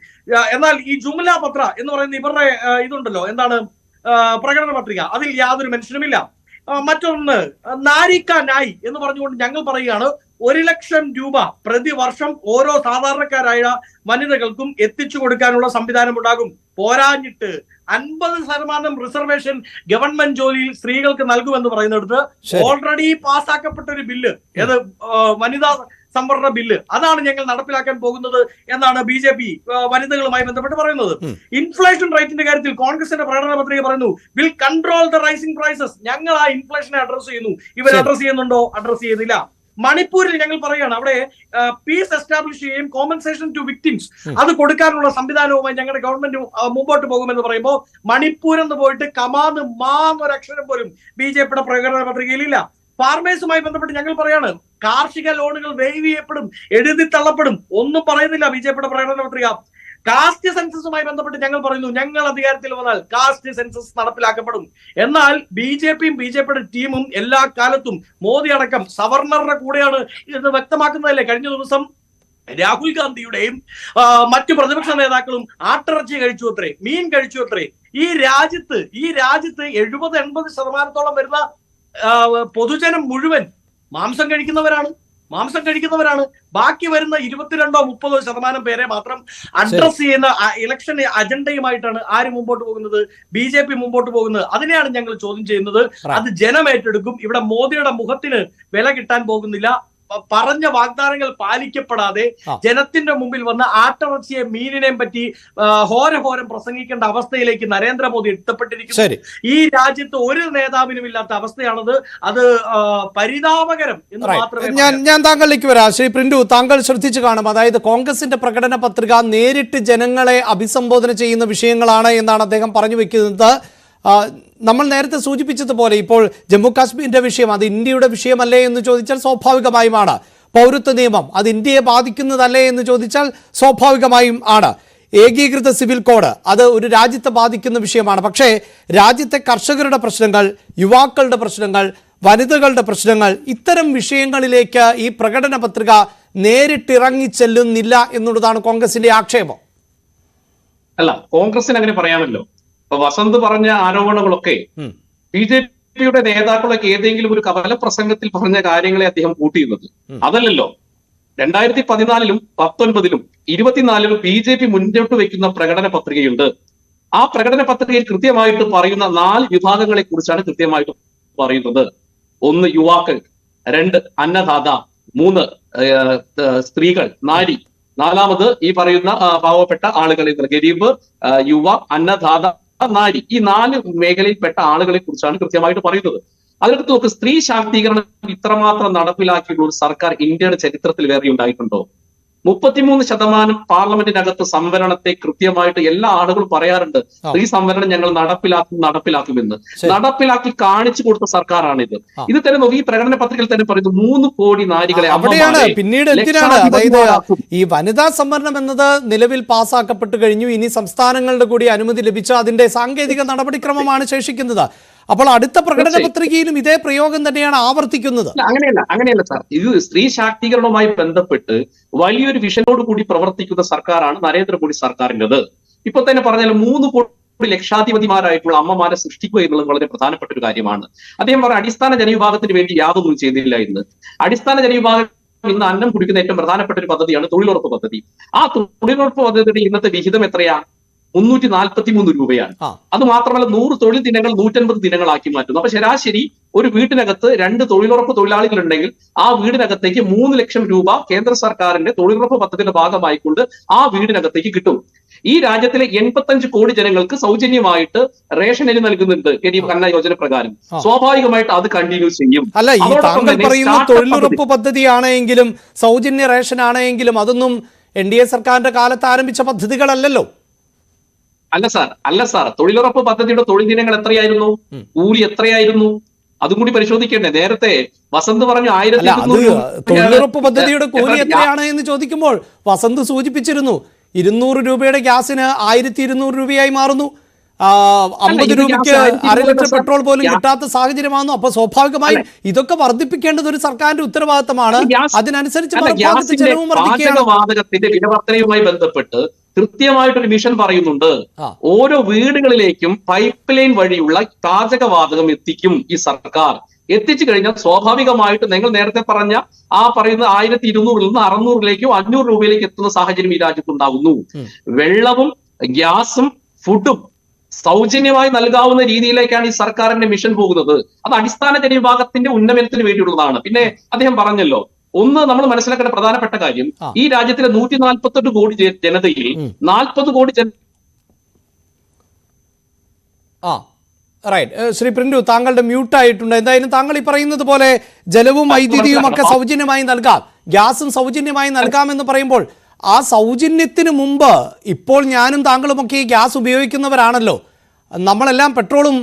എന്നാൽ ഈ ജുംല പത്ര എന്ന് പറയുന്ന ഇവരുടെ ഇതുണ്ടല്ലോ, എന്താണ് പ്രകടന പത്രിക, അതിൽ യാതൊരു മെൻഷനുമില്ല. മറ്റൊന്ന് നാരിക്ക നായ് എന്ന് പറഞ്ഞുകൊണ്ട് ഞങ്ങൾ പറയുകയാണ് 1 ലക്ഷം രൂപ പ്രതിവർഷം ഓരോ സാധാരണക്കാരായ വനിതകൾക്കും എത്തിച്ചു കൊടുക്കാനുള്ള സംവിധാനം ഉണ്ടാകും. പോരാഞ്ഞിട്ട് 50% റിസർവേഷൻ ഗവൺമെന്റ് ജോലിയിൽ സ്ത്രീകൾക്ക് നൽകുമെന്ന് പറയുന്നിടത്ത് ഓൾറെഡി പാസ്സാക്കപ്പെട്ട ഒരു ബില്ല്, ഏത് വനിതാ സംവരണ ബില്ല്, അതാണ് ഞങ്ങൾ നടപ്പിലാക്കാൻ പോകുന്നത് എന്നാണ് BJP വനിതകളുമായി ബന്ധപ്പെട്ട് പറയുന്നത്. ഇൻഫ്ലേഷൻ റേറ്റിന്റെ കാര്യത്തിൽ കോൺഗ്രസിന്റെ പ്രകടന പത്രിക പറയുന്നു will control the rising prices. ഞങ്ങൾ ആ ഇൻഫ്ലേഷനെ അഡ്രസ് ചെയ്യുന്നു. ഇവർ അഡ്രസ് ചെയ്യുന്നുണ്ടോ? അഡ്രസ് ചെയ്യുന്നില്ല. മണിപ്പൂരിൽ ഞങ്ങൾ പറയുകയാണ് അവിടെ പീസ് എസ്റ്റാബ്ലിഷ് ചെയ്യുകയും കോമ്പൻസേഷൻ ടു വിക്ടിംസ് അത് കൊടുക്കാനുള്ള സംവിധാനവുമായി ഞങ്ങളുടെ ഗവൺമെന്റ് മുമ്പോട്ട് പോകുമെന്ന് പറയുമ്പോൾ മണിപ്പൂർ എന്ന് പോയിട്ട് കമാന്ന് മാന്നൊരക്ഷരം പോലും BJPയുടെ പ്രകടന പത്രികയിലില്ല. ഫാർമേഴ്സുമായി ബന്ധപ്പെട്ട് ഞങ്ങൾ പറയാണ് കാർഷിക ലോണുകൾ വേവ് ചെയ്യപ്പെടും, എഴുതി തള്ളപ്പെടും, ഒന്നും പറയുന്നില്ല BJPയുടെ പ്രകടന പത്രിക. കാസ്റ്റ് സെൻസസുമായി ബന്ധപ്പെട്ട് ഞങ്ങൾ പറയുന്നു ഞങ്ങൾ അധികാരത്തിൽ വന്നാൽ കാസ്റ്റ് സെൻസസ് നടപ്പിലാക്കപ്പെടും. എന്നാൽ BJPയും BJPയുടെ ടീമും എല്ലാ കാലത്തും മോദി അടക്കം സവർണറുടെ കൂടെയാണ് ഇത് വ്യക്തമാക്കുന്നതല്ലേ? കഴിഞ്ഞ ദിവസം രാഹുൽ ഗാന്ധിയുടെയും മറ്റു പ്രതിപക്ഷ നേതാക്കളും ആട്ടിറച്ചി കഴിച്ചു അത്രേ, മീൻ കഴിച്ചു അത്രേ. ഈ രാജ്യത്ത് 70-80% വരുന്ന പൊതുജനം മുഴുവൻ മാംസം കഴിക്കുന്നവരാണ്. ബാക്കി വരുന്ന 22-30% പേരെ മാത്രം അഡ്രസ് ചെയ്യുന്ന ഇലക്ഷൻ അജണ്ടയുമായിട്ടാണ് ആര് മുമ്പോട്ട് പോകുന്നത്? BJP മുമ്പോട്ട് പോകുന്നത്. അതിനെയാണ് ഞങ്ങൾ ചോദ്യം ചെയ്യുന്നത്. അത് ജനം ഏറ്റെടുക്കും. ഇവിടെ മോദിയുടെ മുഖത്തിന് വില കിട്ടാൻ പോകുന്നില്ല. പറഞ്ഞ വാഗ്ദാനങ്ങൾ പാലിക്കപ്പെടാതെ ജനത്തിന്റെ മുമ്പിൽ വന്ന് ആട്ടിറച്ചിയെ മീനിനെയും പറ്റി ഹോരം പ്രസംഗിക്കേണ്ട അവസ്ഥയിലേക്ക് നരേന്ദ്രമോദി എത്തപ്പെട്ടിരിക്കുന്നു. ഈ രാജ്യത്ത് ഒരു നേതാവിനും ഇല്ലാത്ത അവസ്ഥയാണത്. അത് പരിതാപകരം എന്ന് മാത്രമേ. ഞാൻ താങ്കളിലേക്ക് വരാം. ശ്രീ പ്രിന്റു, താങ്കൾ ശ്രദ്ധിച്ചു കാണും, അതായത് കോൺഗ്രസിന്റെ പ്രകടന പത്രിക നേരിട്ട് ജനങ്ങളെ അഭിസംബോധന ചെയ്യുന്ന വിഷയങ്ങളാണ് എന്നാണ് അദ്ദേഹം പറഞ്ഞു വെക്കുന്നത്. നമ്മൾ നേരത്തെ സൂചിപ്പിച്ചതുപോലെ ഇപ്പോൾ ജമ്മു കാശ്മീരിന്റെ വിഷയം അത് ഇന്ത്യയുടെ വിഷയമല്ലേ എന്ന് ചോദിച്ചാൽ സ്വാഭാവികമായുമാണ്. പൗരത്വ നിയമം അത് ഇന്ത്യയെ ബാധിക്കുന്നതല്ലേ എന്ന് ചോദിച്ചാൽ സ്വാഭാവികമായും ആണ്. ഏകീകൃത സിവിൽ കോഡ് അത് ഒരു രാജ്യത്തെ ബാധിക്കുന്ന വിഷയമാണ്. പക്ഷേ രാജ്യത്തെ കർഷകരുടെ പ്രശ്നങ്ങൾ, യുവാക്കളുടെ പ്രശ്നങ്ങൾ, വനിതകളുടെ പ്രശ്നങ്ങൾ, ഇത്തരം വിഷയങ്ങളിലേക്ക് ഈ പ്രകടന പത്രിക നേരിട്ടിറങ്ങി ചെല്ലുന്നില്ല എന്നുള്ളതാണ് കോൺഗ്രസിന്റെ ആക്ഷേപം. അല്ല, കോൺഗ്രസിന് അങ്ങനെ പറയാമല്ലോ. ഇപ്പൊ വസന്ത് പറഞ്ഞ ആരോപണങ്ങളൊക്കെ BJPയുടെ നേതാക്കളൊക്കെ ഏതെങ്കിലും ഒരു കവല പ്രസംഗത്തിൽ പറഞ്ഞ കാര്യങ്ങളെ അദ്ദേഹം കൂട്ടിയിരുന്നത് അതല്ലല്ലോ. 2014-ലും 19-ലും 24-ലും BJP മുന്നോട്ട് വയ്ക്കുന്ന പ്രകടന പത്രികയുണ്ട്. ആ പ്രകടന പത്രികയിൽ കൃത്യമായിട്ട് പറയുന്ന 4 വിഭാഗങ്ങളെ കുറിച്ചാണ് കൃത്യമായിട്ട് പറയുന്നത്. 1 യുവാക്കൾ, 2 അന്നദാത, 3 സ്ത്രീകൾ, നാരി, 4-മത് ഈ പറയുന്ന പാവപ്പെട്ട ആളുകൾ, ഗരീബ്, യുവ, അന്നദാത, നാരി, ഈ 4 മേഖലയിൽപ്പെട്ട ആളുകളെ കുറിച്ചാണ് കൃത്യമായിട്ട് പറയുന്നത്. അതിനകത്ത് നോക്ക്, സ്ത്രീ ശാക്തീകരണം ഇത്രമാത്രം നടപ്പിലാക്കിയുള്ള ഒരു സർക്കാർ ഇന്ത്യയുടെ ചരിത്രത്തിൽ വേറെ ഉണ്ടായിട്ടുണ്ടോ? 33% പാർലമെന്റിനകത്ത് സംവരണത്തെ കൃത്യമായിട്ട് എല്ലാ ആളുകളും പറയാറുണ്ട്. സ്ത്രീ സംവരണം ഞങ്ങൾ നടപ്പിലാക്കുമെന്ന്. നടപ്പിലാക്കി കാണിച്ചു കൊടുത്ത സർക്കാരാണിത്. ഇത് തന്നെ നോക്കി, ഈ പ്രകടന പത്രികയിൽ തന്നെ പറയുന്നു 3 കോടി നാരികളെ അവിടെയാണ് പിന്നീട് എന്തിനാണ്, അതായത് ഈ വനിതാ സംവരണം എന്നത് നിലവിൽ പാസ്സാക്കപ്പെട്ടു കഴിഞ്ഞു. ഇനി സംസ്ഥാനങ്ങളുടെ കൂടി അനുമതി ലഭിച്ച അതിന്റെ സാങ്കേതിക നടപടിക്രമമാണ് ശേഷിക്കുന്നത്. അപ്പോൾ അടുത്ത പ്രകടന പത്രികയിലും ഇതേ പ്രയോഗം തന്നെയാണ് ആവർത്തിക്കുന്നത്. അങ്ങനെയല്ല സാർ. ഇത് സ്ത്രീ ശാക്തീകരണവുമായി ബന്ധപ്പെട്ട് വലിയൊരു വിഷനോട് കൂടി പ്രവർത്തിക്കുന്ന സർക്കാരാണ് നരേന്ദ്രമോദി സർക്കാരിൻ്റെത്. ഇപ്പൊ തന്നെ പറഞ്ഞാൽ 3 കോടി ലക്ഷാധിപതിമാരായിട്ടുള്ള അമ്മമാരെ സൃഷ്ടിക്കുക എന്നുള്ളത് വളരെ പ്രധാനപ്പെട്ട ഒരു കാര്യമാണ്. അദ്ദേഹം പറഞ്ഞ അടിസ്ഥാന ജനവിഭാഗത്തിന് വേണ്ടി യാതൊന്നും ചെയ്തില്ല എന്ന്. അടിസ്ഥാന ജനവിഭാഗം ഇന്ന് അന്നം കുടിക്കുന്ന ഏറ്റവും പ്രധാനപ്പെട്ട ഒരു പദ്ധതിയാണ് തൊഴിലുറപ്പ് പദ്ധതി. ആ തൊഴിലുറപ്പ് പദ്ധതിയുടെ ഇന്നത്തെ വിഹിതം എത്രയാ? 343 രൂപയാണ്. അത് മാത്രമല്ല 100 തൊഴിൽ ദിനങ്ങൾ 150 ദിനങ്ങളാക്കി മാറ്റുന്നു. അപ്പൊ ശരാശരി ഒരു വീട്ടിനകത്ത് 2 തൊഴിലുറപ്പ് തൊഴിലാളികൾ ഉണ്ടെങ്കിൽ ആ വീടിനകത്തേക്ക് 3 ലക്ഷം രൂപ കേന്ദ്ര സർക്കാരിന്റെ തൊഴിലുറപ്പ് പദ്ധതിയുടെ ഭാഗമായിക്കൊണ്ട് ആ വീടിനകത്തേക്ക് കിട്ടും. ഈ രാജ്യത്തിലെ 85 കോടി ജനങ്ങൾക്ക് സൗജന്യമായിട്ട് റേഷൻ അരി നൽകുന്നുണ്ട് അന്ന യോജന പ്രകാരം. സ്വാഭാവികമായിട്ട് അത് കണ്ടിന്യൂ ചെയ്യും. അല്ല, ഈ താങ്കൾ പറയുന്ന തൊഴിലുറപ്പ് പദ്ധതിയാണെങ്കിലും സൗജന്യ റേഷൻ ആണെങ്കിലും അതൊന്നും NDA സർക്കാരിന്റെ കാലത്ത് ആരംഭിച്ച പദ്ധതികളല്ലല്ലോ. അല്ല സാർ, തൊഴിലുറപ്പ് പദ്ധതിയുടെ തൊഴിൽ ദിനങ്ങൾ എത്രയായിരുന്നു? കൂലി എത്രയായിരുന്നു? അതും കൂടി പരിശോധിക്കണ്ടേ? നേരത്തെ വസന്ത് പറഞ്ഞു 1200. തൊഴിലുറപ്പ് പദ്ധതിയുടെ കൂലി എത്രയാണ് എന്ന് ചോദിക്കുമ്പോൾ വസന്ത് സൂചിപ്പിച്ചിരുന്നു 200 രൂപയുടെ ഗ്യാസിന് 1200 രൂപയായി മാറുന്നു. 50 രൂപയ്ക്ക് 1/2 ലിറ്റർ പെട്രോൾ പോലും കിട്ടാത്ത സാഹചര്യമാകുന്നു. അപ്പൊ സ്വാഭാവികമായും ഇതൊക്കെ വർദ്ധിപ്പിക്കേണ്ടത് ഒരു സർക്കാരിന്റെ ഉത്തരവാദിത്തമാണ്. അതിനനുസരിച്ച് വാതകത്തിന്റെ വിലവർധനയുമായി ബന്ധപ്പെട്ട് കൃത്യമായിട്ടൊരു മിഷൻ പറയുന്നുണ്ട്. ഓരോ വീടുകളിലേക്കും പൈപ്പ് ലൈൻ വഴിയുള്ള പാചകവാതകം എത്തിക്കും ഈ സർക്കാർ. എത്തിച്ചു കഴിഞ്ഞാൽ സ്വാഭാവികമായിട്ട് നിങ്ങൾ നേരത്തെ പറഞ്ഞ ആ പറയുന്ന 1200-ൽ നിന്ന് 600-ലേക്കോ 500 രൂപയിലേക്ക് എത്തുന്ന സാഹചര്യം ഈ രാജ്യത്തുണ്ടാകുന്നു. വെള്ളവും ഗ്യാസും ഫുഡും സൗജന്യമായി നൽകാവുന്ന രീതിയിലേക്കാണ് ഈ സർക്കാരിന്റെ മിഷൻ പോകുന്നത്. അത് അടിസ്ഥാന ജനവിഭാഗത്തിന്റെ ഉന്നമനത്തിന് വേണ്ടിയുള്ളതാണ്. പിന്നെ അദ്ദേഹം പറഞ്ഞല്ലോ, ഒന്ന് നമ്മൾ മനസ്സിലാക്കേണ്ട പ്രധാനപ്പെട്ട കാര്യം, ഈ രാജ്യത്തിലെ 148 കോടി ജനതയിൽ 40 കോടി ശ്രീ പ്രിന്റു, താങ്കളുടെ മ്യൂട്ടായിട്ടുണ്ട്. എന്തായാലും താങ്കൾ ഈ പറയുന്നത് പോലെ ജലവും വൈദ്യുതിയും ഒക്കെ സൗജന്യമായി നൽകാം, ഗ്യാസും സൗജന്യമായി നൽകാമെന്ന് പറയുമ്പോൾ ആ സൗജന്യത്തിന് മുമ്പ് ഇപ്പോൾ ഞാനും താങ്കളുമൊക്കെ ഈ ഗ്യാസ് ഉപയോഗിക്കുന്നവരാണല്ലോ. നമ്മളെല്ലാം പെട്രോളും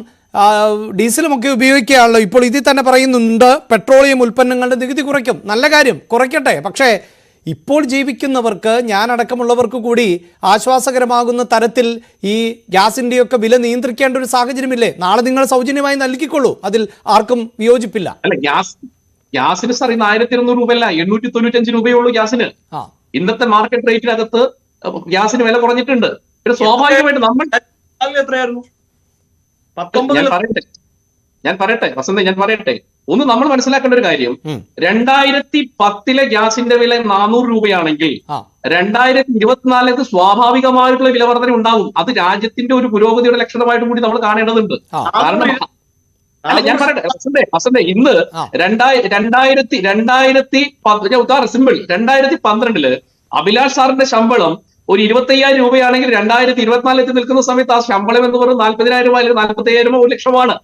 ഡീസലും ഒക്കെ ഉപയോഗിക്കുകയാണല്ലോ. ഇപ്പോൾ ഇതിൽ തന്നെ പറയുന്നുണ്ട് പെട്രോളിയം ഉൽപ്പന്നങ്ങളുടെ നികുതി കുറയ്ക്കും. നല്ല കാര്യം, കുറയ്ക്കട്ടെ. പക്ഷേ ഇപ്പോൾ ജീവിക്കുന്നവർക്ക്, ഞാനടക്കമുള്ളവർക്ക് കൂടി ആശ്വാസകരമാകുന്ന തരത്തിൽ ഈ ഗ്യാസിൻ്റെയൊക്കെ വില നിയന്ത്രിക്കേണ്ട ഒരു സാഹചര്യമില്ലേ? നാളെ നിങ്ങൾ സൗജന്യമായി നൽകിക്കൊള്ളൂ, അതിൽ ആർക്കും വിയോജിപ്പില്ല. അല്ല, ഗ്യാസിന് സാർ ഇന്ന് 1200 രൂപയല്ല, 895 രൂപയുള്ളൂ ഗ്യാസിന്. ഇന്നത്തെ മാർക്കറ്റ് റേറ്റിനകത്ത് ഗ്യാസിന് വില കുറഞ്ഞിട്ടുണ്ട്. പിന്നെ സ്വാഭാവികമായിട്ട് നമ്മൾ എത്രയായിരുന്നു? ഞാൻ പറയട്ടെ വസന്ത, ഞാൻ പറയട്ടെ. ഒന്ന് നമ്മൾ മനസ്സിലാക്കേണ്ട ഒരു കാര്യം, 2010-ലെ ഗ്യാസിന്റെ വില 400 രൂപയാണെങ്കിൽ 2024 സ്വാഭാവികമായിട്ടുള്ള വിലവർധന ഉണ്ടാകും. അത് രാജ്യത്തിന്റെ ഒരു പുരോഗതിയുടെ ലക്ഷണമായിട്ട് കൂടി നമ്മൾ കാണേണ്ടതുണ്ട്. കാരണം അല്ല, ഞാൻ പറയട്ടെ വസന്തേ, ഇന്ന് 2012 അഭിലാഷ് സാറിന്റെ ശമ്പളം ഒരു 25,000 രൂപയാണെങ്കിൽ 2024 നിൽക്കുന്ന സമയത്ത് ആ ശമ്പളം എന്ന് പറയുന്നത് 40,000 രൂപ അല്ലെങ്കിൽ 45,000 1 ലക്ഷമാണ്.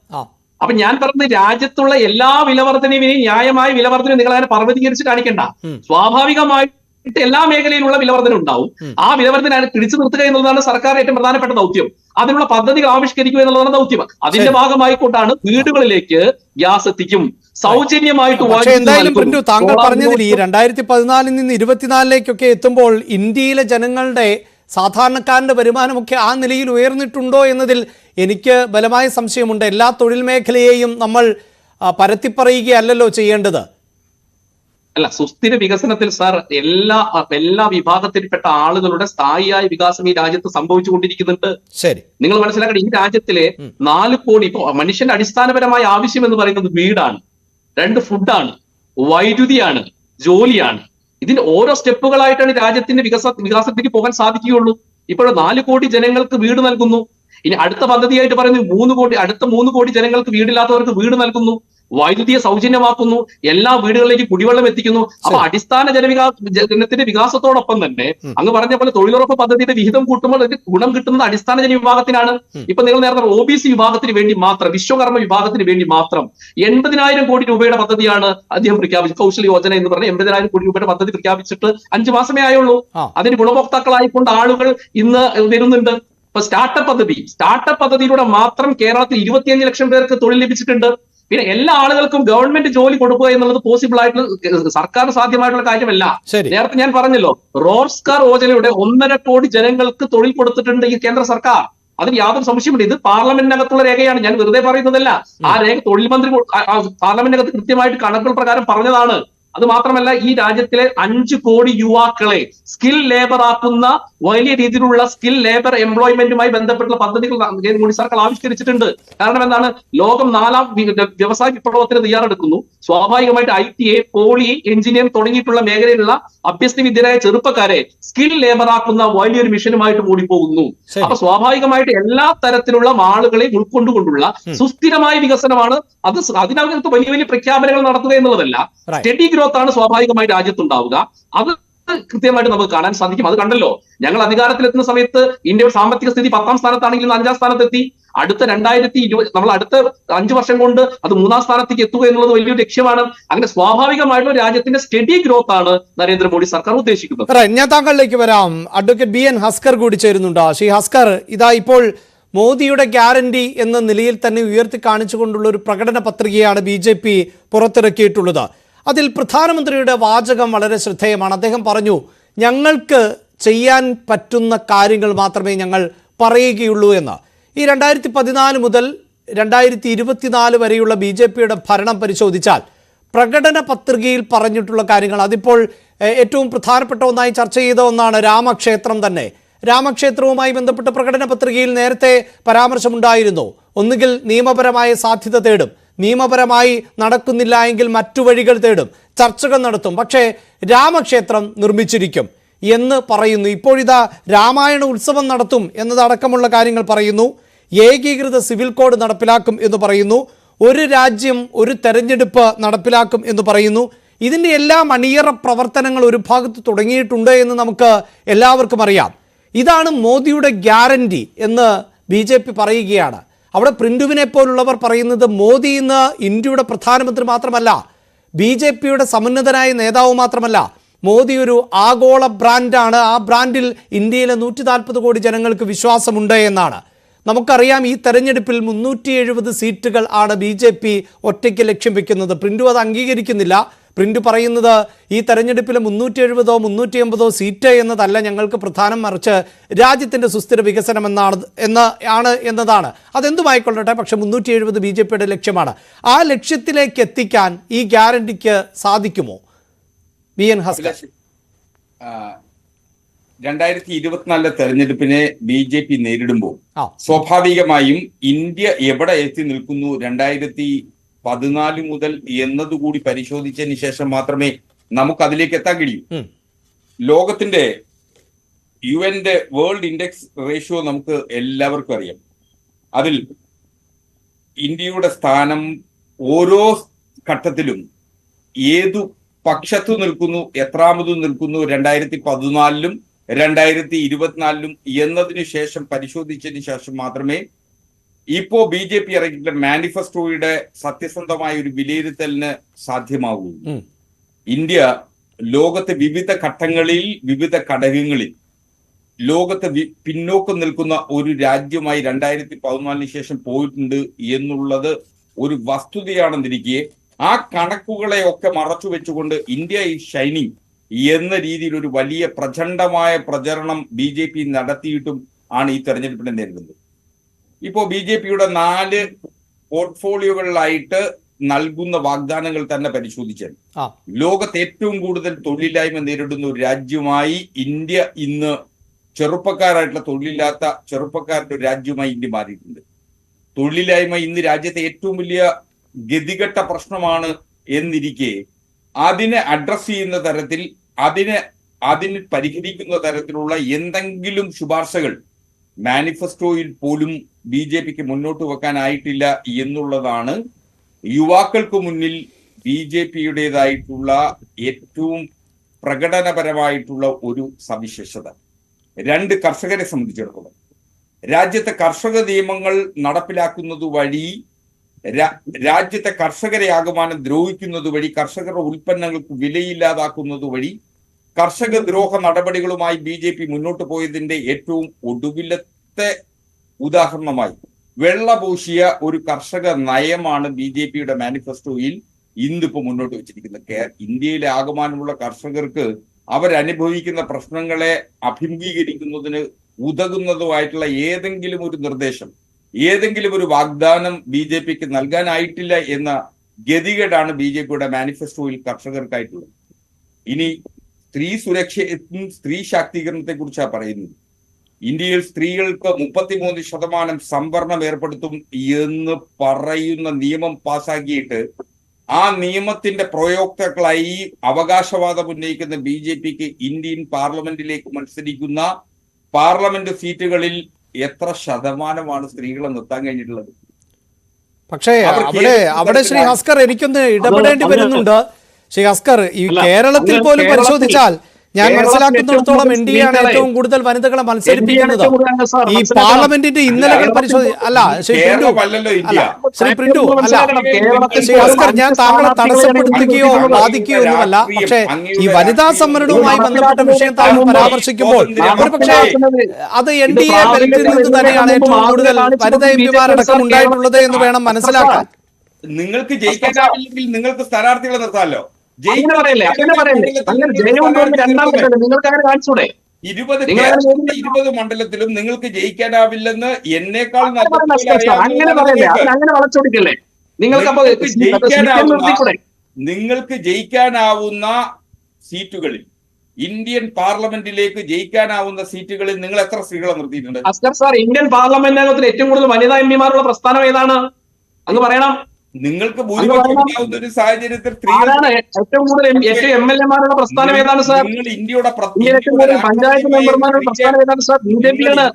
അപ്പൊ ഞാൻ പറഞ്ഞത് രാജ്യത്തുള്ള എല്ലാ വിലവർധനവിനെയും ന്യായമായ വിലവർധന നിങ്ങൾ അങ്ങനെ പർവ്വതീകരിച്ച് കാണിക്കണ്ട. സ്വാഭാവികമായിട്ട് എല്ലാ മേഖലയിലുള്ള വിലവർധന ഉണ്ടാവും. ആ വിലവർധന പിടിച്ചു നിർത്തുക എന്നുള്ളതാണ് സർക്കാർ ഏറ്റവും പ്രധാനപ്പെട്ട ദൗത്യം. അതിനുള്ള പദ്ധതികൾ ആവിഷ്കരിക്കുക എന്നുള്ളതാണ് ദൗത്യം. അതിന്റെ ഭാഗമായിക്കൊണ്ടാണ് വീടുകളിലേക്ക് ഗ്യാസ് എത്തിക്കും, സൗജന്യമായിട്ട്. എന്തായാലും പ്രിന്റു, താങ്കൾ പറഞ്ഞതിൽ ഈ 2014 നിന്ന് 2024 എത്തുമ്പോൾ ഇന്ത്യയിലെ ജനങ്ങളുടെ, സാധാരണക്കാരന്റെ വരുമാനമൊക്കെ ആ നിലയിൽ ഉയർന്നിട്ടുണ്ടോ എന്നതിൽ എനിക്ക് ബലമായ സംശയമുണ്ട്. എല്ലാ തൊഴിൽ മേഖലയെയും നമ്മൾ പരത്തിപ്പറയുകയല്ലല്ലോ ചെയ്യേണ്ടത്. അല്ല, സുസ്ഥിര വികസനത്തിൽ സാർ എല്ലാ വിഭാഗത്തിൽപ്പെട്ട ആളുകളുടെ സ്ഥായിയായ വികാസം ഈ രാജ്യത്ത് സംഭവിച്ചുകൊണ്ടിരിക്കുന്നുണ്ട്. ശരി, നിങ്ങൾ മനസ്സിലാക്കണം, ഈ രാജ്യത്തിലെ 4 കോടി, ഇപ്പൊ മനുഷ്യന്റെ അടിസ്ഥാനപരമായ ആവശ്യം എന്ന് പറയുന്നത് വീടാണ്, 2 ഫുഡാണ്, വൈദ്യുതിയാണ്, ജോലിയാണ്. ഇതിന്റെ ഓരോ സ്റ്റെപ്പുകളായിട്ടാണ് രാജ്യത്തിന്റെ വികാസത്തിലേക്ക് പോകാൻ സാധിക്കുകയുള്ളൂ. ഇപ്പോൾ 4 കോടി ജനങ്ങൾക്ക് വീട് നൽകുന്നു. ഇനി അടുത്ത പദ്ധതിയായിട്ട് പറയുന്നത് 3 കോടി, അടുത്ത 3 കോടി ജനങ്ങൾക്ക് വീടില്ലാത്തവർക്ക് വീട് നൽകുന്നു, വൈദ്യുതിയെ സൗജന്യമാക്കുന്നു, എല്ലാ വീടുകളിലേക്ക് കുടിവെള്ളം എത്തിക്കുന്നു. അപ്പൊ അടിസ്ഥാന ജനത്തിന്റെ വികാസത്തോടൊപ്പം തന്നെ അങ്ങ് പറഞ്ഞ പോലെ തൊഴിലുറപ്പ് പദ്ധതിയുടെ വിഹിതം കൂട്ടുമ്പോൾ അതിന്റെ ഗുണം കിട്ടുന്നത് അടിസ്ഥാന ജനവിഭാഗത്തിനാണ്. ഇപ്പൊ നിങ്ങൾ നേരത്തെ OBC വിഭാഗത്തിന് വേണ്ടി മാത്രം, വിശ്വകർമ്മ വിഭാഗത്തിന് വേണ്ടി മാത്രം 80,000 കോടി രൂപയുടെ പദ്ധതിയാണ് അദ്ദേഹം പ്രഖ്യാപിച്ചത്. കൗശൽ യോജന എന്ന് പറഞ്ഞ 80,000 കോടി രൂപയുടെ പദ്ധതി പ്രഖ്യാപിച്ചിട്ട് 5 മാസമേ ആയുള്ളൂ. അതിന് ഗുണഭോക്താക്കളായിക്കൊണ്ട് ആളുകൾ ഇന്ന് വരുന്നുണ്ട്. ഇപ്പൊ സ്റ്റാർട്ടപ്പ് പദ്ധതിയിലൂടെ മാത്രം കേരളത്തിൽ 25 ലക്ഷം പേർക്ക് തൊഴിൽ ലഭിച്ചിട്ടുണ്ട്. പിന്നെ എല്ലാ ആളുകൾക്കും ഗവൺമെന്റ് ജോലി കൊടുക്കുക എന്നുള്ളത് പോസിബിൾ ആയിട്ടുള്ള, സർക്കാർ സാധ്യമായിട്ടുള്ള കാര്യമല്ല. നേരത്തെ ഞാൻ പറഞ്ഞല്ലോ, റോസ്ഗാർ യോജനയുടെ 1.5 കോടി ജനങ്ങൾക്ക് തൊഴിൽ കൊടുത്തിട്ടുണ്ട് ഈ കേന്ദ്ര സർക്കാർ. അതിന് യാതൊരു സംശയമുണ്ട്. ഇത് പാർലമെന്റിനകത്തുള്ള രേഖയാണ്, ഞാൻ വെറുതെ പറയുന്നതല്ല. ആ രേഖ തൊഴിൽ മന്ത്രി പാർലമെന്റിനകത്ത് കൃത്യമായിട്ട് കണക്കുകൾ പ്രകാരം പറഞ്ഞതാണ്. അത് മാത്രമല്ല, ഈ രാജ്യത്തിലെ 5 കോടി യുവാക്കളെ സ്കിൽ ലേബർ ആക്കുന്ന വലിയ രീതിയിലുള്ള സ്കിൽ ലേബർ എംപ്ലോയ്മെന്റുമായി ബന്ധപ്പെട്ടുള്ള പദ്ധതികൾ മോദി സർക്കാർ ആവിഷ്കരിച്ചിട്ടുണ്ട്. കാരണം എന്താണ്, ലോകം 4ാം വ്യവസായ വിപ്ലവത്തിന് തയ്യാറെടുക്കുന്നു. സ്വാഭാവികമായിട്ട് ITA, പോളി, എഞ്ചിനീയറിംഗ് തുടങ്ങിയിട്ടുള്ള മേഖലയിലുള്ള അഭ്യസ്തവിദ്യരായ ചെറുപ്പക്കാരെ സ്കിൽ ലേബർ ആക്കുന്ന വലിയൊരു മിഷനുമായിട്ട് മോദി പോകുന്നു. അപ്പൊ സ്വാഭാവികമായിട്ട് എല്ലാ തരത്തിലുള്ള ആളുകളെയും ഉൾക്കൊണ്ടുകൊണ്ടുള്ള സുസ്ഥിരമായ വികസനമാണ് അത്. അതിനകത്ത് വലിയ വലിയ പ്രഖ്യാപനങ്ങൾ നടത്തുക എന്നുള്ളതല്ല, സ്റ്റഡി ഗ്രോത്ത് ആണ് സ്വാഭാവികമായി രാജ്യത്തുണ്ടാവുക. അത് കൃത്യമായിട്ട് നമുക്ക് കാണാൻ സാധിക്കും. അത് കണ്ടല്ലോ, ഞങ്ങൾ അധികാരത്തിലെത്തുന്ന സമയത്ത് ഇന്ത്യയുടെ സാമ്പത്തിക സ്ഥിതി 10ാം സ്ഥാനത്താണെങ്കിൽ 5ാം സ്ഥാനത്തെത്തി. അടുത്ത 2020 നമ്മൾ അടുത്ത 5 വർഷം കൊണ്ട് അത് 3ാം സ്ഥാനത്തേക്ക് എത്തുക എന്നുള്ളത് വലിയൊരു ലക്ഷ്യമാണ്. അങ്ങനെ സ്വാഭാവികമായിട്ടുള്ള രാജ്യത്തിന്റെ സ്റ്റഡി ഗ്രോത്ത് ആണ് നരേന്ദ്രമോദി സർക്കാർ ഉദ്ദേശിക്കുന്നത്. ഞാൻ താങ്കളിലേക്ക് വരാം. അഡ്വക്കേറ്റ് BN ഹസ്കർ കൂടി ചേരുന്നുണ്ട്. ശ്രീ ഹസ്കർ, ഇതാ ഇപ്പോൾ മോദിയുടെ ഗ്യാരണ്ടി എന്ന നിലയിൽ തന്നെ ഉയർത്തി കാണിച്ചുകൊണ്ടുള്ള ഒരു പ്രകടന പത്രികയാണ് BJP പുറത്തിറക്കിയിട്ടുള്ളത്. അതിൽ പ്രധാനമന്ത്രിയുടെ വാചകം വളരെ ശ്രദ്ധേയമാണ്. അദ്ദേഹം പറഞ്ഞു, ഞങ്ങൾക്ക് ചെയ്യാൻ പറ്റുന്ന കാര്യങ്ങൾ മാത്രമേ ഞങ്ങൾ പറയുകയുള്ളൂ എന്ന്. ഈ 2014 മുതൽ 2024 വരെയുള്ള BJPയുടെ ഭരണം പരിശോധിച്ചാൽ പ്രകടന പത്രികയിൽ പറഞ്ഞിട്ടുള്ള കാര്യങ്ങൾ, അതിപ്പോൾ ഏറ്റവും പ്രധാനപ്പെട്ട ഒന്നായി ചർച്ച ചെയ്ത ഒന്നാണ് രാമക്ഷേത്രം തന്നെ. രാമക്ഷേത്രവുമായി ബന്ധപ്പെട്ട പ്രകടന പത്രികയിൽ നേരത്തെ പരാമർശമുണ്ടായിരുന്നു. ഒന്നുകിൽ നിയമപരമായ സാധ്യത തേടും, നിയമപരമായി നടക്കുന്നില്ല എങ്കിൽ മറ്റു വഴികൾ തേടും, ചർച്ചകൾ നടത്തും, പക്ഷേ രാമക്ഷേത്രം നിർമ്മിച്ചിരിക്കും എന്ന് പറയുന്നു. ഇപ്പോഴിതാ രാമായണ ഉത്സവം നടത്തും എന്നതടക്കമുള്ള കാര്യങ്ങൾ പറയുന്നു. ഏകീകൃത സിവിൽ കോഡ് നടപ്പിലാക്കും എന്ന് പറയുന്നു. ഒരു രാജ്യം ഒരു തെരഞ്ഞെടുപ്പ് നടപ്പിലാക്കും എന്ന് പറയുന്നു. ഇതിൻ്റെ എല്ലാം അണിയറ പ്രവർത്തനങ്ങൾ ഒരു ഭാഗത്ത് തുടങ്ങിയിട്ടുണ്ട് എന്ന് നമുക്ക് എല്ലാവർക്കും അറിയാം. ഇതാണ് മോദിയുടെ ഗ്യാരണ്ടി എന്ന് BJP പറയുകയാണ്. അവിടെ പ്രിന്റുവിനെ പോലുള്ളവർ പറയുന്നത് മോദി ഇന്ന് ഇന്ത്യയുടെ പ്രധാനമന്ത്രി മാത്രമല്ല, BJPയുടെ സമുന്നതനായ നേതാവ് മാത്രമല്ല, മോദി ഒരു ആഗോള ബ്രാൻഡാണ്. ആ ബ്രാൻഡിൽ ഇന്ത്യയിലെ 140 കോടി ജനങ്ങൾക്ക് വിശ്വാസമുണ്ട് എന്നാണ്. നമുക്കറിയാം, ഈ തെരഞ്ഞെടുപ്പിൽ 370 സീറ്റുകൾ ആണ് BJP ഒറ്റയ്ക്ക് ലക്ഷ്യം വെക്കുന്നത്. പ്രിന്റു അത് അംഗീകരിക്കുന്നില്ല. പ്രിന്റ് പറയുന്നത് ഈ തെരഞ്ഞെടുപ്പിൽ 370 380 സീറ്റ് എന്നതല്ല ഞങ്ങൾക്ക് പ്രധാനം, മറിച്ച് രാജ്യത്തിൻ്റെ സുസ്ഥിര വികസനം എന്നതാണ്. അതെന്തുമായിക്കൊള്ളട്ടെ, പക്ഷെ 370 BJPയുടെ ലക്ഷ്യമാണ്. ആ ലക്ഷ്യത്തിലേക്ക് എത്തിക്കാൻ ഈ ഗ്യാരണ്ടിക്ക് സാധിക്കുമോ? BN ഹസ്കർ, 2024 തെരഞ്ഞെടുപ്പിനെ BJP നേരിടുമ്പോൾ സ്വാഭാവികമായും ഇന്ത്യ എവിടെ എത്തി നിൽക്കുന്നു 2014 മുതൽ എന്നതുകൂടി പരിശോധിച്ചതിന് ശേഷം മാത്രമേ നമുക്ക് അതിലേക്ക് എത്താൻ കഴിയൂ. ലോകത്തിന്റെ UN വേൾഡ് ഇൻഡെക്സ് റേഷ്യോ നമുക്ക് എല്ലാവർക്കും അറിയാം. അതിൽ ഇന്ത്യയുടെ സ്ഥാനം ഓരോ ഘട്ടത്തിലും ഏതു പക്ഷത്തു നിൽക്കുന്നു, എത്രാമത് നിൽക്കുന്നു 2014-ലും 2024-ലും എന്നതിനു ശേഷം പരിശോധിച്ചതിന് ശേഷം മാത്രമേ ഇപ്പോ BJP ഇറക്കിയിട്ടുള്ള മാനിഫെസ്റ്റോയുടെ സത്യസന്ധമായ ഒരു വിലയിരുത്തലിന് സാധ്യമാവുള്ളൂ. ഇന്ത്യ ലോകത്തെ വിവിധ ഘട്ടങ്ങളിൽ, വിവിധ ഘടകങ്ങളിൽ ലോകത്തെ പിന്നോക്കം നിൽക്കുന്ന ഒരു രാജ്യമായി 2014-ന് ശേഷം പോയിട്ടുണ്ട് എന്നുള്ളത് ഒരു വസ്തുതയാണെന്നിരിക്കെ ആ കണക്കുകളെ ഒക്കെ മറച്ചു വെച്ചുകൊണ്ട് ഇന്ത്യ ഈസ് ഷൈനിങ് എന്ന രീതിയിൽ ഒരു വലിയ പ്രചണ്ഡമായ പ്രചരണം BJP നടത്തിയിട്ടും ആണ് ഈ തെരഞ്ഞെടുപ്പിനെ നേരിടുന്നത്. ഇപ്പോ BJPയുടെ 4 പോർട്ട്ഫോളിയോകളിലായിട്ട് നൽകുന്ന വാഗ്ദാനങ്ങൾ തന്നെ പരിശോധിച്ചാൽ ലോകത്ത് ഏറ്റവും കൂടുതൽ തൊഴിലില്ലായ്മ നേരിടുന്ന ഒരു രാജ്യമായി ഇന്ത്യ ഇന്ന്, ചെറുപ്പക്കാരായിട്ടുള്ള തൊഴിലില്ലാത്ത ചെറുപ്പക്കാരുടെ ഒരു രാജ്യമായി ഇന്ത്യ മാറിയിട്ടുണ്ട്. തൊഴിലില്ലായ്മ ഇന്ന് രാജ്യത്തെ ഏറ്റവും വലിയ ഗതികെട്ട പ്രശ്നമാണ് എന്നിരിക്കെ അതിനെ അഡ്രസ് ചെയ്യുന്ന തരത്തിൽ അതിന് പരിഹരിക്കുന്ന തരത്തിലുള്ള എന്തെങ്കിലും ശുപാർശകൾ മാനിഫെസ്റ്റോയിൽ പോലും BJPക്ക് മുന്നോട്ട് വെക്കാനായിട്ടില്ല എന്നുള്ളതാണ് യുവാക്കൾക്ക് മുന്നിൽ BJPയുടേതായിട്ടുള്ള ഏറ്റവും പ്രകടനപരമായിട്ടുള്ള ഒരു സവിശേഷത. രണ്ട്, കർഷകരെ സംബന്ധിച്ചിടത്തോളം രാജ്യത്തെ കർഷക നിയമങ്ങൾ നടപ്പിലാക്കുന്നത് വഴി രാജ്യത്തെ കർഷകരെ ആകമാനം ദ്രോഹിക്കുന്നത് വഴി, കർഷകരുടെ ഉൽപ്പന്നങ്ങൾക്ക് വിലയില്ലാതാക്കുന്നത് വഴി, കർഷക ദ്രോഹ നടപടികളുമായി BJP മുന്നോട്ട് പോയതിന്റെ ഏറ്റവും ഒടുവിലത്തെ ഉദാഹരണമായി വെള്ളപൂശിയ ഒരു കർഷക നയമാണ് BJPയുടെ മാനിഫെസ്റ്റോയിൽ ഇന്നിപ്പോ മുന്നോട്ട് വെച്ചിരിക്കുന്നത്. ഇന്ത്യയിലെ ആകമാനമുള്ള കർഷകർക്ക് അവരനുഭവിക്കുന്ന പ്രശ്നങ്ങളെ അഭിമുഖീകരിക്കുന്നതിന് ഉതകുന്നതുമായിട്ടുള്ള ഏതെങ്കിലും ഒരു നിർദ്ദേശം, ഏതെങ്കിലും ഒരു വാഗ്ദാനം BJPക്ക് നൽകാനായിട്ടില്ല എന്ന ഗതികേടാണ് BJPയുടെ മാനിഫെസ്റ്റോയിൽ കർഷകർക്കായിട്ടുള്ളത്. ഇനി സ്ത്രീ സുരക്ഷയും സ്ത്രീ ശാക്തീകരണത്തെ കുറിച്ചാണ് പറയുന്നത്. ഇന്ത്യയിൽ സ്ത്രീകൾക്ക് 33% സംവരണം ഏർപ്പെടുത്തും എന്ന് പറയുന്ന നിയമം പാസാക്കിയിട്ട് ആ നിയമത്തിന്റെ പ്രയോക്താക്കളായി അവകാശവാദം ഉന്നയിക്കുന്ന BJPക്ക് ഇന്ത്യൻ പാർലമെന്റിലേക്ക് മത്സരിക്കുന്ന പാർലമെന്റ് സീറ്റുകളിൽ എത്ര ശതമാനമാണ് സ്ത്രീകളെ നിർത്താൻ കഴിഞ്ഞിട്ടുള്ളത്? പക്ഷേ അവിടെ ശ്രീ ഹസ്കർ എനിക്കൊന്ന് ഇടപെടേണ്ടി വരുന്നുണ്ട്. ശ്രീ ഹസ്കർ, ഈ കേരളത്തിൽ പോലും പരിശോധിച്ചാൽ ഞാൻ മനസ്സിലാക്കുന്നിടത്തോളം NDA ആണ് ഏറ്റവും കൂടുതൽ വനിതകളെ മത്സരിപ്പിക്കുന്നത്. ഈ പാർലമെന്റിന്റെ ഇന്നലകൾ അല്ല ശ്രീ പ്രിന്റു അല്ല ശ്രീ ഹസ്കർ, ഞാൻ താങ്കളെ തടസ്സപ്പെടുത്തുകയോ ബാധിക്കുകയോ ഒന്നുമല്ല. പക്ഷേ ഈ വനിതാ സംവരണവുമായി ബന്ധപ്പെട്ട വിഷയം താങ്കൾ പരാമർശിക്കുമ്പോൾ ഒരുപക്ഷെ അത് NDA ബെൽറ്റിൽ നിന്ന് തന്നെയാണ് ഏറ്റവും കൂടുതൽ വനിതാ എംപിമാരടക്കം ഉണ്ടായിട്ടുള്ളത് എന്ന് വേണം മനസ്സിലാക്കാൻ. നിങ്ങൾക്ക് ജയിക്കാനാവില്ലെങ്കിൽ നിങ്ങൾക്ക് സ്ഥാനാർത്ഥികളെ നിർത്താമല്ലോ. 20 മണ്ഡലത്തിലും നിങ്ങൾക്ക് ജയിക്കാനാവില്ലെന്ന് എന്നേക്കാൾ നിങ്ങൾക്ക് ജയിക്കാനാവുന്ന സീറ്റുകളിൽ, ഇന്ത്യൻ പാർലമെന്റിലേക്ക് ജയിക്കാനാവുന്ന സീറ്റുകളിൽ നിങ്ങൾ എത്ര സ്ത്രീകളെ നിർത്തിയിട്ടുണ്ട്? അസ്കർ സാർ, ഇന്ത്യൻ പാർലമെന്റിനകത്തിൽ ഏറ്റവും കൂടുതൽ വനിതാ എംപിമാരുള്ള പ്രസ്ഥാനം ഏതാണ് അങ്ങ് പറയണം. നിങ്ങൾക്ക് ഭൂരിപക്ഷം ഉണ്ടാവുന്ന ഒരു സാഹചര്യത്തിൽ ഏറ്റവും കൂടുതൽ MLA-മാരുടെ പ്രസ്ഥാനം ഏതാണ് സാർ? നിങ്ങൾ ഇന്ത്യയുടെ പഞ്ചായത്ത് മെമ്പർമാരുടെ പ്രസ്ഥാനം ഏതാണ് സാർ? BJPയാണ്.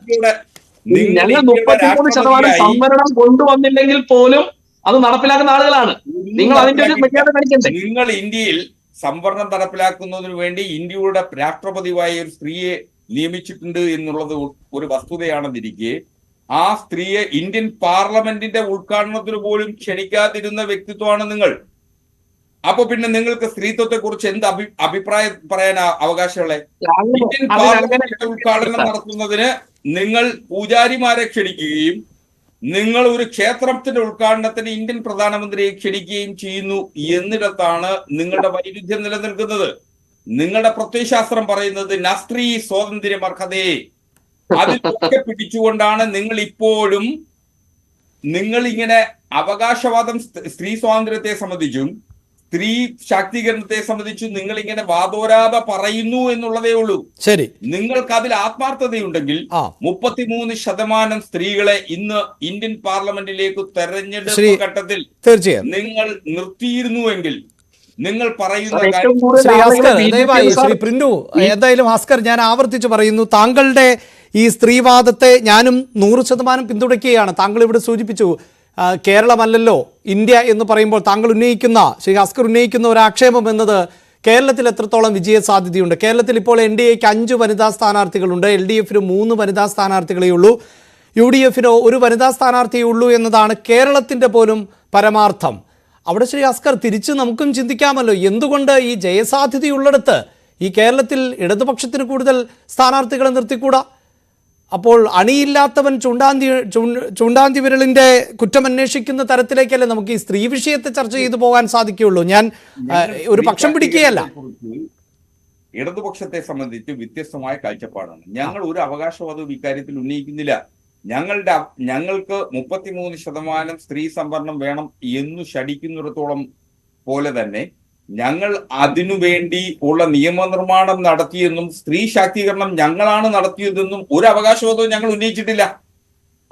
ഞങ്ങൾ 33% സംവരണം കൊണ്ടുവന്നില്ലെങ്കിൽ പോലും അത് നടപ്പിലാക്കുന്ന ആളുകളാണ്. നിങ്ങൾ അതിന്റെ ഒരു മര്യാദ കാണിക്കണ്ടേ? നിങ്ങൾ ഇന്ത്യയിൽ സംവരണം നടപ്പിലാക്കുന്നതിന് വേണ്ടി ഇന്ത്യയുടെ രാഷ്ട്രപതിയായ ഒരു സ്ത്രീയെ നിയമിച്ചിട്ടുണ്ട് എന്നുള്ളത് ഒരു വസ്തുതയാണെന്നിരിക്കെ ആ സ്ത്രീയെ ഇന്ത്യൻ പാർലമെന്റിന്റെ ഉദ്ഘാടനത്തിന് പോലും ക്ഷണിക്കാതിരുന്ന വ്യക്തിത്വമാണ് നിങ്ങൾ. അപ്പൊ പിന്നെ നിങ്ങൾക്ക് സ്ത്രീത്വത്തെ കുറിച്ച് എന്ത് അഭിപ്രായം പറയാൻ അവകാശമുള്ളേ? ഇന്ത്യൻ പാർലമെന്റിന്റെ ഉദ്ഘാടനം നടത്തുന്നതിന് നിങ്ങൾ പൂജാരിമാരെ ക്ഷണിക്കുകയും നിങ്ങൾ ഒരു ക്ഷേത്രത്തിന്റെ ഉദ്ഘാടനത്തിന് ഇന്ത്യൻ പ്രധാനമന്ത്രിയെ ക്ഷണിക്കുകയും ചെയ്യുന്നു എന്നിടത്താണ് നിങ്ങളുടെ വൈരുദ്ധ്യം നിലനിൽക്കുന്നത്. നിങ്ങളുടെ പ്രത്യയശാസ്ത്രം പറയുന്നത് നസ്ത്രീ സ്വാതന്ത്ര്യം അർഹതേ, അതിലൊക്കെ പിടിച്ചുകൊണ്ടാണ് നിങ്ങൾ ഇപ്പോഴും ഇങ്ങനെ അവകാശവാദം, സ്ത്രീ സ്വാതന്ത്ര്യത്തെ സംബന്ധിച്ചും സ്ത്രീ ശാക്തീകരണത്തെ സംബന്ധിച്ചും നിങ്ങൾ ഇങ്ങനെ വാദോരാതെ പറയുന്നു എന്നുള്ളതേ ഉള്ളൂ. ശരി, നിങ്ങൾക്ക് അതിൽ ആത്മാർത്ഥതയുണ്ടെങ്കിൽ 33% സ്ത്രീകളെ ഇന്ന് ഇന്ത്യൻ പാർലമെന്റിലേക്ക് തെരഞ്ഞെടുപ്പ് ഘട്ടത്തിൽ തീർച്ചയായും നിങ്ങൾ നിർത്തിയിരുന്നുവെങ്കിൽ നിങ്ങൾ പറയുന്ന ശ്രീ ഹസ്കർ, ദയവായി ശ്രീ പ്രിന്റു, എന്തായാലും ഹസ്കർ, ഞാൻ ആവർത്തിച്ച് പറയുന്നു, താങ്കളുടെ ഈ സ്ത്രീവാദത്തെ ഞാനും 100% പിന്തുണയ്ക്കുകയാണ്. താങ്കൾ ഇവിടെ സൂചിപ്പിച്ചു കേരളമല്ലല്ലോ ഇന്ത്യ എന്ന് പറയുമ്പോൾ താങ്കൾ ഉന്നയിക്കുന്ന, ശ്രീ ഹസ്കർ ഉന്നയിക്കുന്ന ഒരു ആക്ഷേപം എന്നത് കേരളത്തിൽ എത്രത്തോളം വിജയ സാധ്യതയുണ്ട്. കേരളത്തിൽ ഇപ്പോൾ NDAക്ക് 5 വനിതാ സ്ഥാനാർത്ഥികളുണ്ട്, LDFന് 3 വനിതാ സ്ഥാനാർത്ഥികളേ ഉള്ളൂ, UDFന് 1 വനിതാ സ്ഥാനാർത്ഥിയേ ഉള്ളൂ എന്നതാണ് കേരളത്തിൻ്റെ പോലും പരമാർത്ഥം. അവിടെ ശ്രീ ഹസ്കർ, തിരിച്ച് നമുക്കും ചിന്തിക്കാമല്ലോ, എന്തുകൊണ്ട് ഈ ജയസാധ്യതയുള്ളിടത്ത് ഈ കേരളത്തിൽ ഇടതുപക്ഷത്തിന് കൂടുതൽ സ്ഥാനാർത്ഥികളെ നിർത്തിക്കൂടാ? അപ്പോൾ അണിയില്ലാത്തവൻ ചൂണ്ടാന്തി വിരലിന്റെ കുറ്റം അന്വേഷിക്കുന്ന തരത്തിലേക്കല്ലേ നമുക്ക് ഈ സ്ത്രീ വിഷയത്തെ ചർച്ച ചെയ്തു പോകാൻ സാധിക്കുകയുള്ളൂ. ഞാൻ ഒരു പക്ഷം പിടിക്കുകയല്ല. ഇടതുപക്ഷത്തെ സംബന്ധിച്ച് വ്യത്യസ്തമായ കാഴ്ചപ്പാടാണ്. ഞങ്ങൾ ഒരു അവകാശവാദവും ഇക്കാര്യത്തിൽ ഉന്നയിക്കുന്നില്ല. ഞങ്ങൾക്ക് 33% സ്ത്രീ സംവരണം വേണം എന്നു ശഠിക്കുന്നിടത്തോളം പോലെ തന്നെ ഞങ്ങൾ അതിനുവേണ്ടി ഉള്ള നിയമനിർമ്മാണം നടത്തിയെന്നും സ്ത്രീ ശാക്തീകരണം ഞങ്ങളാണ് നടത്തിയതെന്നും ഒരു അവകാശവാദവും ഞങ്ങൾ ഉന്നയിച്ചിട്ടില്ല.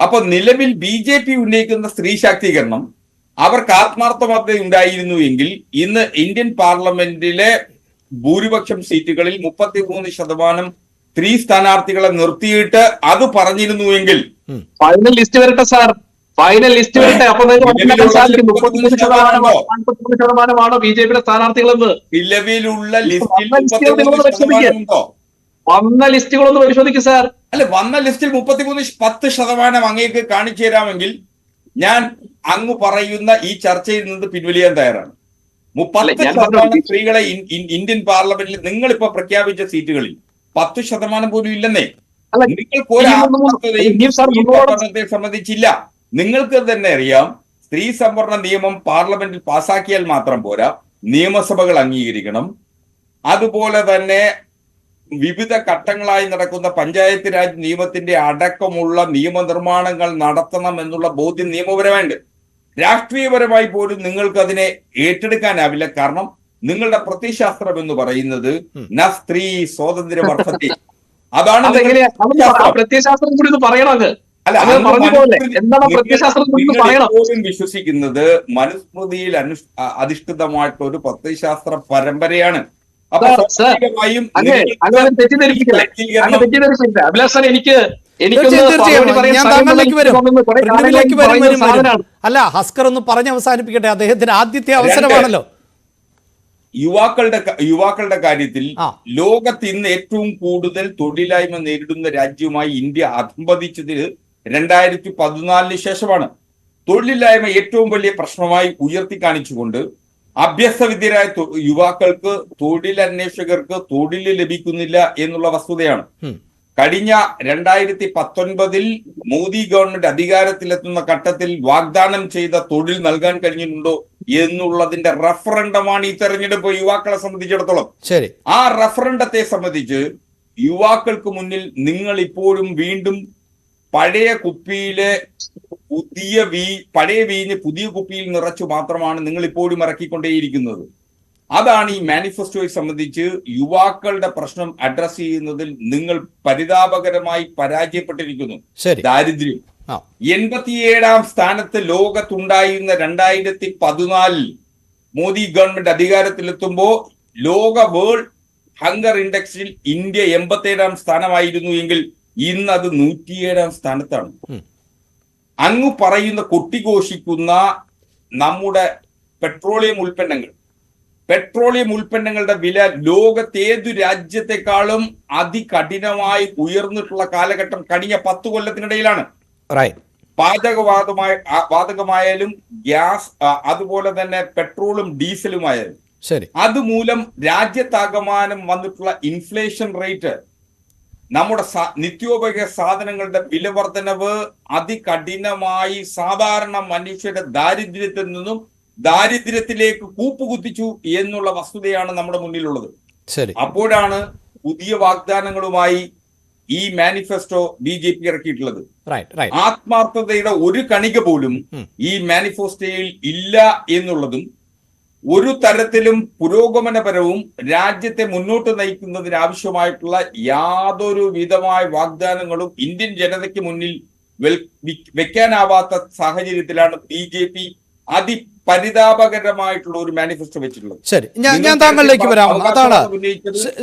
അപ്പൊ നിലവിൽ BJP ഉന്നയിക്കുന്ന സ്ത്രീ ശാക്തീകരണം അവർക്ക് ആത്മാർത്ഥത ഉണ്ടായിരുന്നു എങ്കിൽ ഇന്ന് ഇന്ത്യൻ പാർലമെന്റിലെ ഭൂരിപക്ഷം സീറ്റുകളിൽ 33% സ്ത്രീ സ്ഥാനാർത്ഥികളെ നിർത്തിയിട്ട് അത് പറഞ്ഞിരുന്നുവെങ്കിൽ ഫൈനൽ ലിസ്റ്റ് വരട്ടെ സാർ, ഫൈനൽ ലിസ്റ്റ് വരട്ടെ. അപ്പൊ നിങ്ങൾക്ക് സാധിക്കും 33%മാണോ BJP സ്ഥാനാർത്ഥികളെന്ന്. നിലവിലുള്ള ലിസ്റ്റിൽ ഉണ്ടോ? വന്ന ലിസ്റ്റുകളൊന്ന് പരിശോധിക്കും സാർ. അല്ല, വന്ന ലിസ്റ്റിൽ 10% അങ്ങേക്ക് കാണിച്ചു തരാമെങ്കിൽ ഞാൻ അങ്ങ് പറയുന്ന ഈ ചർച്ചയിൽ നിന്ന് പിൻവലിയാൻ തയ്യാറാണ്. 30% സ്ത്രീകളെ ഇന്ത്യൻ പാർലമെന്റിൽ നിങ്ങളിപ്പോ പ്രഖ്യാപിച്ച സീറ്റുകളിൽ 10% പോലും ഇല്ലെന്നേ. നിങ്ങൾക്ക് ഒരു സംവരണത്തെ സംബന്ധിച്ചില്ല. നിങ്ങൾക്ക് തന്നെ അറിയാം, സ്ത്രീ സംവരണ നിയമം പാർലമെന്റിൽ പാസാക്കിയാൽ മാത്രം പോരാ, നിയമസഭകൾ അംഗീകരിക്കണം. അതുപോലെ തന്നെ വിവിധ ഘട്ടങ്ങളായി നടക്കുന്ന പഞ്ചായത്ത് രാജ് നിയമത്തിന്റെ അടക്കമുള്ള നിയമനിർമ്മാണങ്ങൾ നടത്തണം എന്നുള്ള ബോധ്യം നിയമപരമായിട്ട്. രാഷ്ട്രീയപരമായി പോലും നിങ്ങൾക്ക് അതിനെ ഏറ്റെടുക്കാനാവില്ല. കാരണം നിങ്ങളുടെ പ്രത്യയശാസ്ത്രം എന്ന് പറയുന്നത് ന സ്ത്രീ സ്വാതന്ത്ര്യ വർദ്ധത്തി. അതാണ് പ്രത്യയശാസ്ത്രം കൂടി പറയണത്. പോലും വിശ്വസിക്കുന്നത് മനുസ്മൃതിയിൽ അധിഷ്ഠിതമായിട്ടുള്ള ഒരു പ്രത്യയശാസ്ത്ര പരമ്പരയാണ്. അപ്പൊ സ്വാഭാവികമായും അല്ല, ഹസ്കർ ഒന്ന് പറഞ്ഞ് അവസാനിപ്പിക്കട്ടെ, അദ്ദേഹത്തിന് ആദ്യത്തെ അവസരമാണല്ലോ. യുവാക്കളുടെ കാര്യത്തിൽ ലോകത്ത് ഇന്ന് ഏറ്റവും കൂടുതൽ തൊഴിലില്ലായ്മ നേരിടുന്ന രാജ്യമായി ഇന്ത്യ അധംപതിച്ചത് 2014 ശേഷമാണ്. തൊഴിലില്ലായ്മ ഏറ്റവും വലിയ പ്രശ്നമായി ഉയർത്തി കാണിച്ചുകൊണ്ട് അഭ്യസ്തവിദ്യരായ യുവാക്കൾക്ക്, തൊഴിലന്വേഷകർക്ക് തൊഴിൽ ലഭിക്കുന്നില്ല എന്നുള്ള വസ്തുതയാണ്. കഴിഞ്ഞ 2019 മോദി ഗവൺമെന്റ് അധികാരത്തിലെത്തുന്ന ഘട്ടത്തിൽ വാഗ്ദാനം ചെയ്ത തൊഴിൽ നൽകാൻ കഴിഞ്ഞിട്ടുണ്ടോ എന്നുള്ളതിന്റെ റഫറണ്ടമാണ് ഈ തെരഞ്ഞെടുപ്പ് യുവാക്കളെ സംബന്ധിച്ചിടത്തോളം. ശരി, ആ റഫറണ്ടത്തെ സംബന്ധിച്ച് യുവാക്കൾക്ക് മുന്നിൽ നിങ്ങൾ ഇപ്പോഴും വീണ്ടും പഴയ കുപ്പിയിലെ പഴയ വീഞ്ഞ് പുതിയ കുപ്പിയിൽ നിറച്ചു മാത്രമാണ് നിങ്ങൾ ഇപ്പോഴും ഇറക്കിക്കൊണ്ടേയിരിക്കുന്നത്. അതാണ് ഈ മാനിഫെസ്റ്റോയെ സംബന്ധിച്ച് യുവാക്കളുടെ പ്രശ്നം അഡ്രസ് ചെയ്യുന്നതിൽ നിങ്ങൾ പരിതാപകരമായി പരാജയപ്പെട്ടിരിക്കുന്നു. ദാരിദ്ര്യം 87ാം സ്ഥാനത്ത് ലോകത്തുണ്ടായിരുന്ന 2014 മോദി ഗവൺമെന്റ് അധികാരത്തിലെത്തുമ്പോൾ വേൾഡ് ഹങ്കർ ഇൻഡെക്സിൽ ഇന്ത്യ 87ാം സ്ഥാനമായിരുന്നു എങ്കിൽ ഇന്ന് അത് 107ാം സ്ഥാനത്താണ്. അങ്ങ് പറയുന്ന കൊട്ടിഘോഷിക്കുന്ന നമ്മുടെ പെട്രോളിയം ഉൽപ്പന്നങ്ങളുടെ വില ലോകത്തേതു രാജ്യത്തെക്കാളും അതികഠിനമായി ഉയർന്നിട്ടുള്ള കാലഘട്ടം കഴിഞ്ഞ 10 കൊല്ലത്തിനിടയിലാണ്. വാതകമായാലും ഗ്യാസ്, അതുപോലെ തന്നെ പെട്രോളും ഡീസലുമായാലും. അതുമൂലം രാജ്യത്താകമാനം വന്നിട്ടുള്ള ഇൻഫ്ലേഷൻ റേറ്റ്, നമ്മുടെ നിത്യോപയോഗ സാധനങ്ങളുടെ വില വർധനവ് അതികഠിനമായി സാധാരണ മനുഷ്യരുടെ ദാരിദ്ര്യത്തിൽ നിന്നും ദാരിദ്ര്യത്തിലേക്ക് കൂപ്പുകുത്തിച്ചു എന്നുള്ള വസ്തുതയാണ് നമ്മുടെ മുന്നിലുള്ളത്. അപ്പോഴാണ് പുതിയ വാഗ്ദാനങ്ങളുമായി ഈ മാനിഫെസ്റ്റോ BJP ഇറക്കിയിട്ടുള്ളത്. ആത്മാർത്ഥതയുടെ ഒരു കണിക പോലും ഈ മാനിഫെസ്റ്റോയിൽ ഇല്ല എന്നുള്ളതും ഒരു തരത്തിലും പുരോഗമനപരവും രാജ്യത്തെ മുന്നോട്ട് നയിക്കുന്നതിന് ആവശ്യമായിട്ടുള്ള യാതൊരു വിധമായ വാഗ്ദാനങ്ങളും ഇന്ത്യൻ ജനതയ്ക്ക് മുന്നിൽ വെക്കാനാവാത്ത സാഹചര്യത്തിലാണ് BJP അതിപരിതാപകരമായിട്ടുള്ള ഒരു മാനിഫെസ്റ്റോ വെച്ചിട്ടുള്ളത്. ശരി, ഞാൻ താങ്കളിലേക്ക് വരാം. അതാണ്